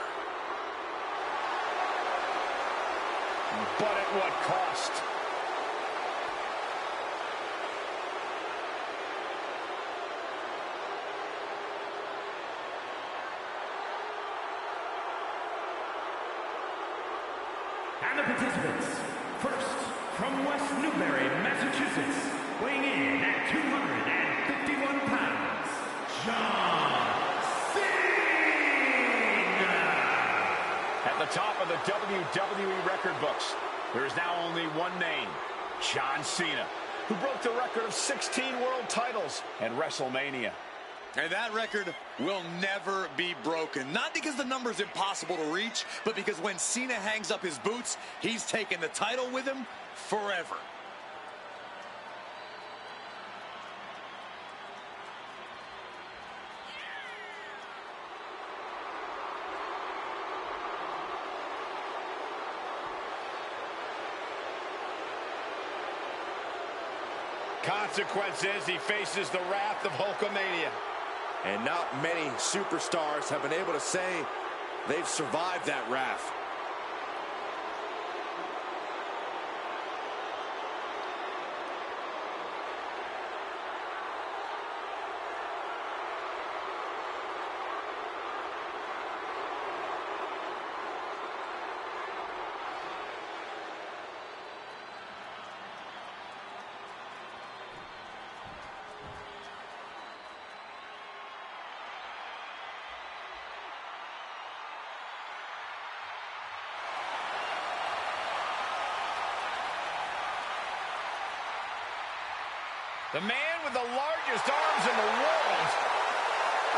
But at what cost? And the participants, first, from West Newbury, Massachusetts, weighing in at 251 pounds, John Cena! At the top of the WWE record books, there is now only one name, John Cena, who broke the record of 16 world titles at WrestleMania. And that record will never be broken. Not because the number's impossible to reach, but because when Cena hangs up his boots, he's taking the title with him forever. Consequence is he faces the wrath of Hulkamania. And not many superstars have been able to say they've survived that wrath. The man with the largest arms in the world.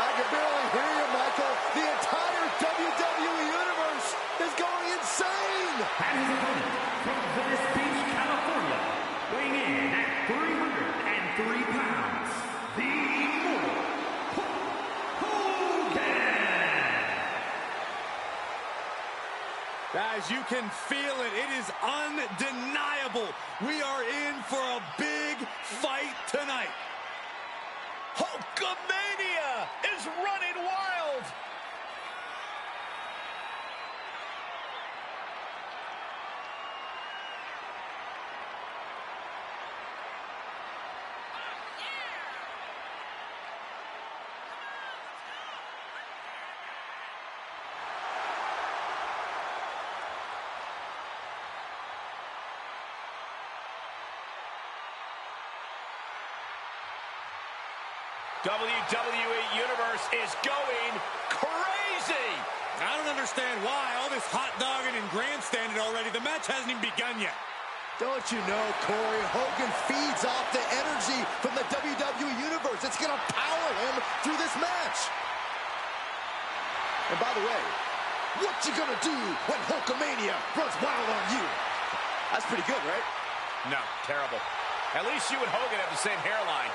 I can barely hear you, Michael. The entire WWE Universe is going insane. And his opponent, from Venice Beach, California, weighing in at 303 pounds, the Immortal Hulk Hogan! As you can feel it, it is undeniable. We are in for a big fight tonight. Hulkamania is running wild. WWE Universe is going crazy. I don't understand why. All this hot dogging and grandstanding already. The match hasn't even begun yet. Don't you know, Corey, Hogan feeds off the energy from the WWE Universe. It's going to power him through this match. And by the way, what you going to do when Hulkamania runs wild on you? That's pretty good, right? No, terrible. At least you and Hogan have the same hairline.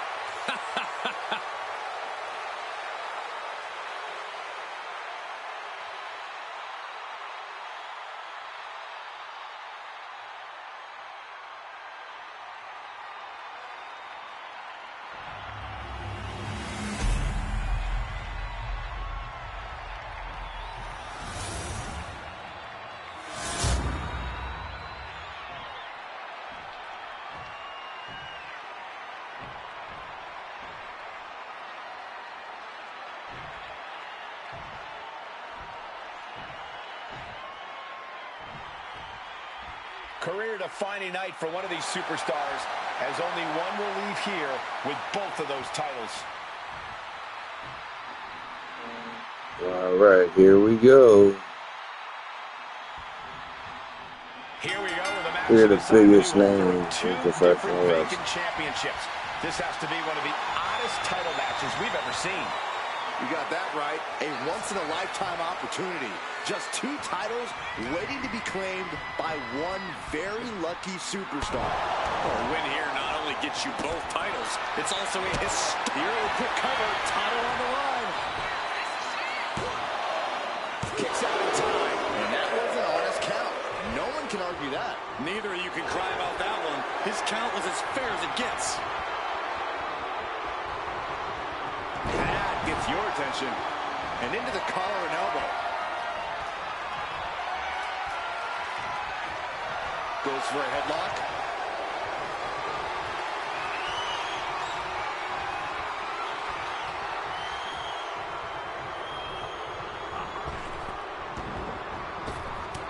Career-defining night for one of these superstars, as only one will leave here with both of those titles. All right, here we go. Here we go with a match. We're the biggest names in professional wrestling. Championships. This has to be one of the oddest title matches we've ever seen. You got that right. A once-in-a-lifetime opportunity. Just 2 titles waiting to be claimed by one very lucky superstar. A win here not only gets you both titles, it's also a hysterical quick cover. Title on the line. Kicks out in time, and that was an honest count. No one can argue that. Neither of you can cry about that one. His count was as fair as it gets. That gets your attention. And into the collar and elbow. Goes for a headlock.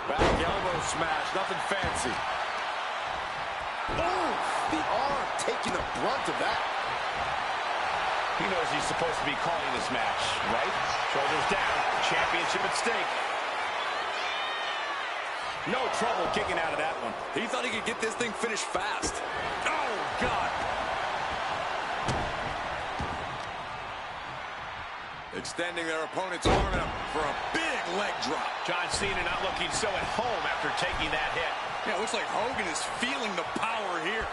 Back elbow smash, nothing fancy. Oh, the arm taking the brunt of that. He knows he's supposed to be calling this match, right? Shoulders down, championship at stake. No trouble kicking out of that one. He thought he could get this thing finished fast. Oh, God. Extending their opponent's arm up for a big leg drop. John Cena not looking so at home after taking that hit. Yeah, it looks like Hogan is feeling the power here.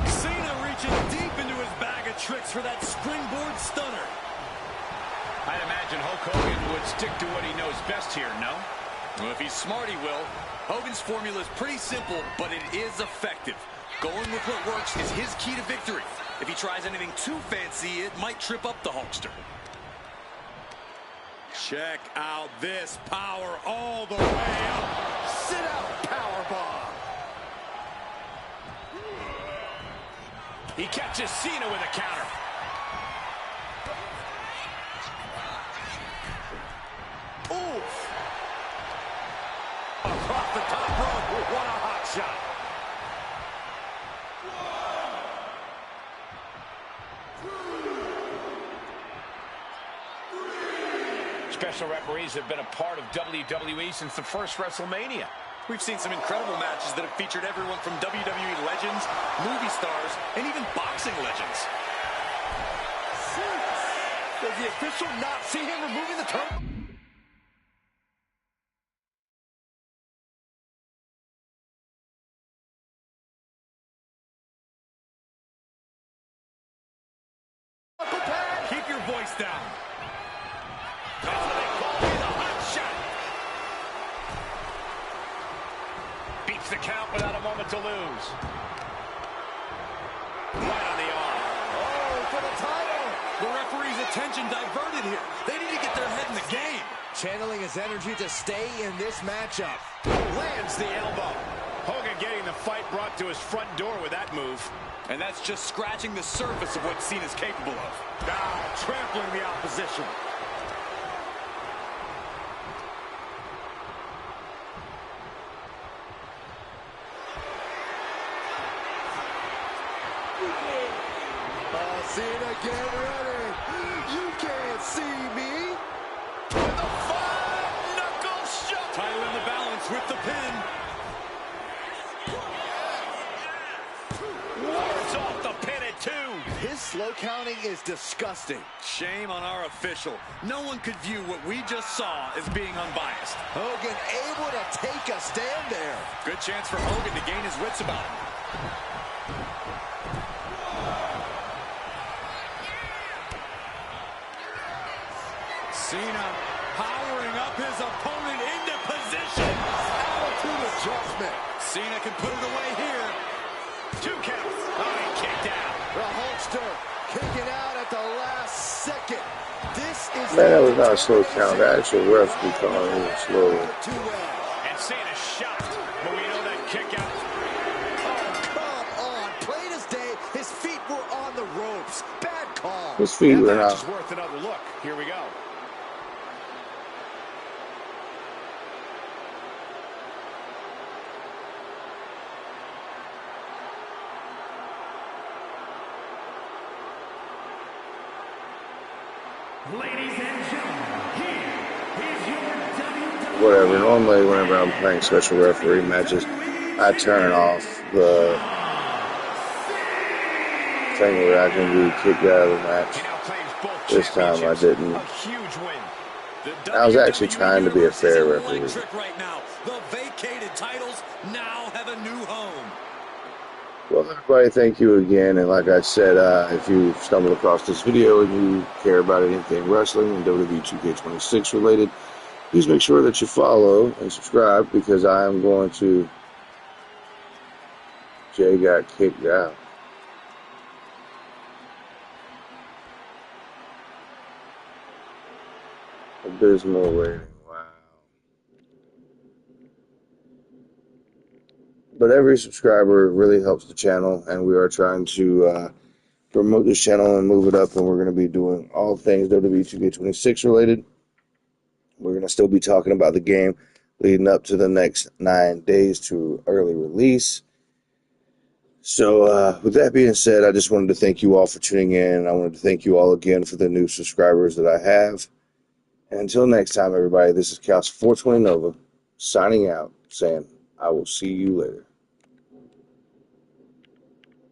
Cena reaching deep into his bag of tricks for that springboard stunner. I'd imagine Hulk Hogan would stick to what he knows best here, no? Well, if he's smart, he will. Hogan's formula is pretty simple, but it is effective. Going with what works is his key to victory. If he tries anything too fancy, it might trip up the Hulkster. Check out this power all the way up. Sit out powerbomb. He catches Cena with a counter. Oof. Across the top rope. What a hot shot. Special referees have been a part of WWE since the first WrestleMania. We've seen some incredible matches that have featured everyone from WWE legends, movie stars, and even boxing legends. Does the official not see him removing the turn? Keep your voice down. Oh, they call it a hot shot. Beats the count without a moment to lose. Right on the arm. Oh, for the title. The referee's attention diverted here. They need to get their head in the game. Channeling his energy to stay in this matchup. Lands the elbow. Hogan getting the fight brought to his front door with that move. And that's just scratching the surface of what Cena's capable of. Now trampling the opposition. Cena, get ready. You can't see me. With a five-knuckle shot. Title in the balance with the pin. Wards off the pin at 2. His slow counting is disgusting. Shame on our official. No one could view what we just saw as being unbiased. Hogan able to take a stand there. Good chance for Hogan to gain his wits about him. Cena powering up his opponent into position. Attitude adjustment. Cena can put it away here. 2 counts. Oh, he kicked out. The Hulkster kicking out at the last second. This is Man, that was not a slow count. The actual ref be calling it slow. too well. And Cena's shocked. But we know that kick out. Oh, come on. Plain as day, his feet were on the ropes. Bad call. His feet were That match out. is worth another look. Here we go. Ladies and gentlemen, here is your WWE. Whatever. Normally, whenever I'm playing special referee matches, I turn off the thing where I can be kicked out of the match. This time I didn't. I was actually trying to be a fair referee. Right now. The vacated titles now have a new home. Well, everybody, thank you again. And like I said, if you stumbled across this video and you care about anything wrestling and Wwe2k26 related, please make sure that you follow and subscribe, because I am going to... Jay got kicked out. Abysmal rating. Wow. But every subscriber really helps the channel, and we are trying to promote this channel and move it up, and we're going to be doing all things Wwe2k26 related. We're going to still be talking about the game leading up to the next 9 days to early release. So with that being said, I just wanted to thank you all for tuning in. I wanted to thank you all again for the new subscribers that I have. And until next time, everybody, this is Chaos 420 Nova signing out, saying I will see you later.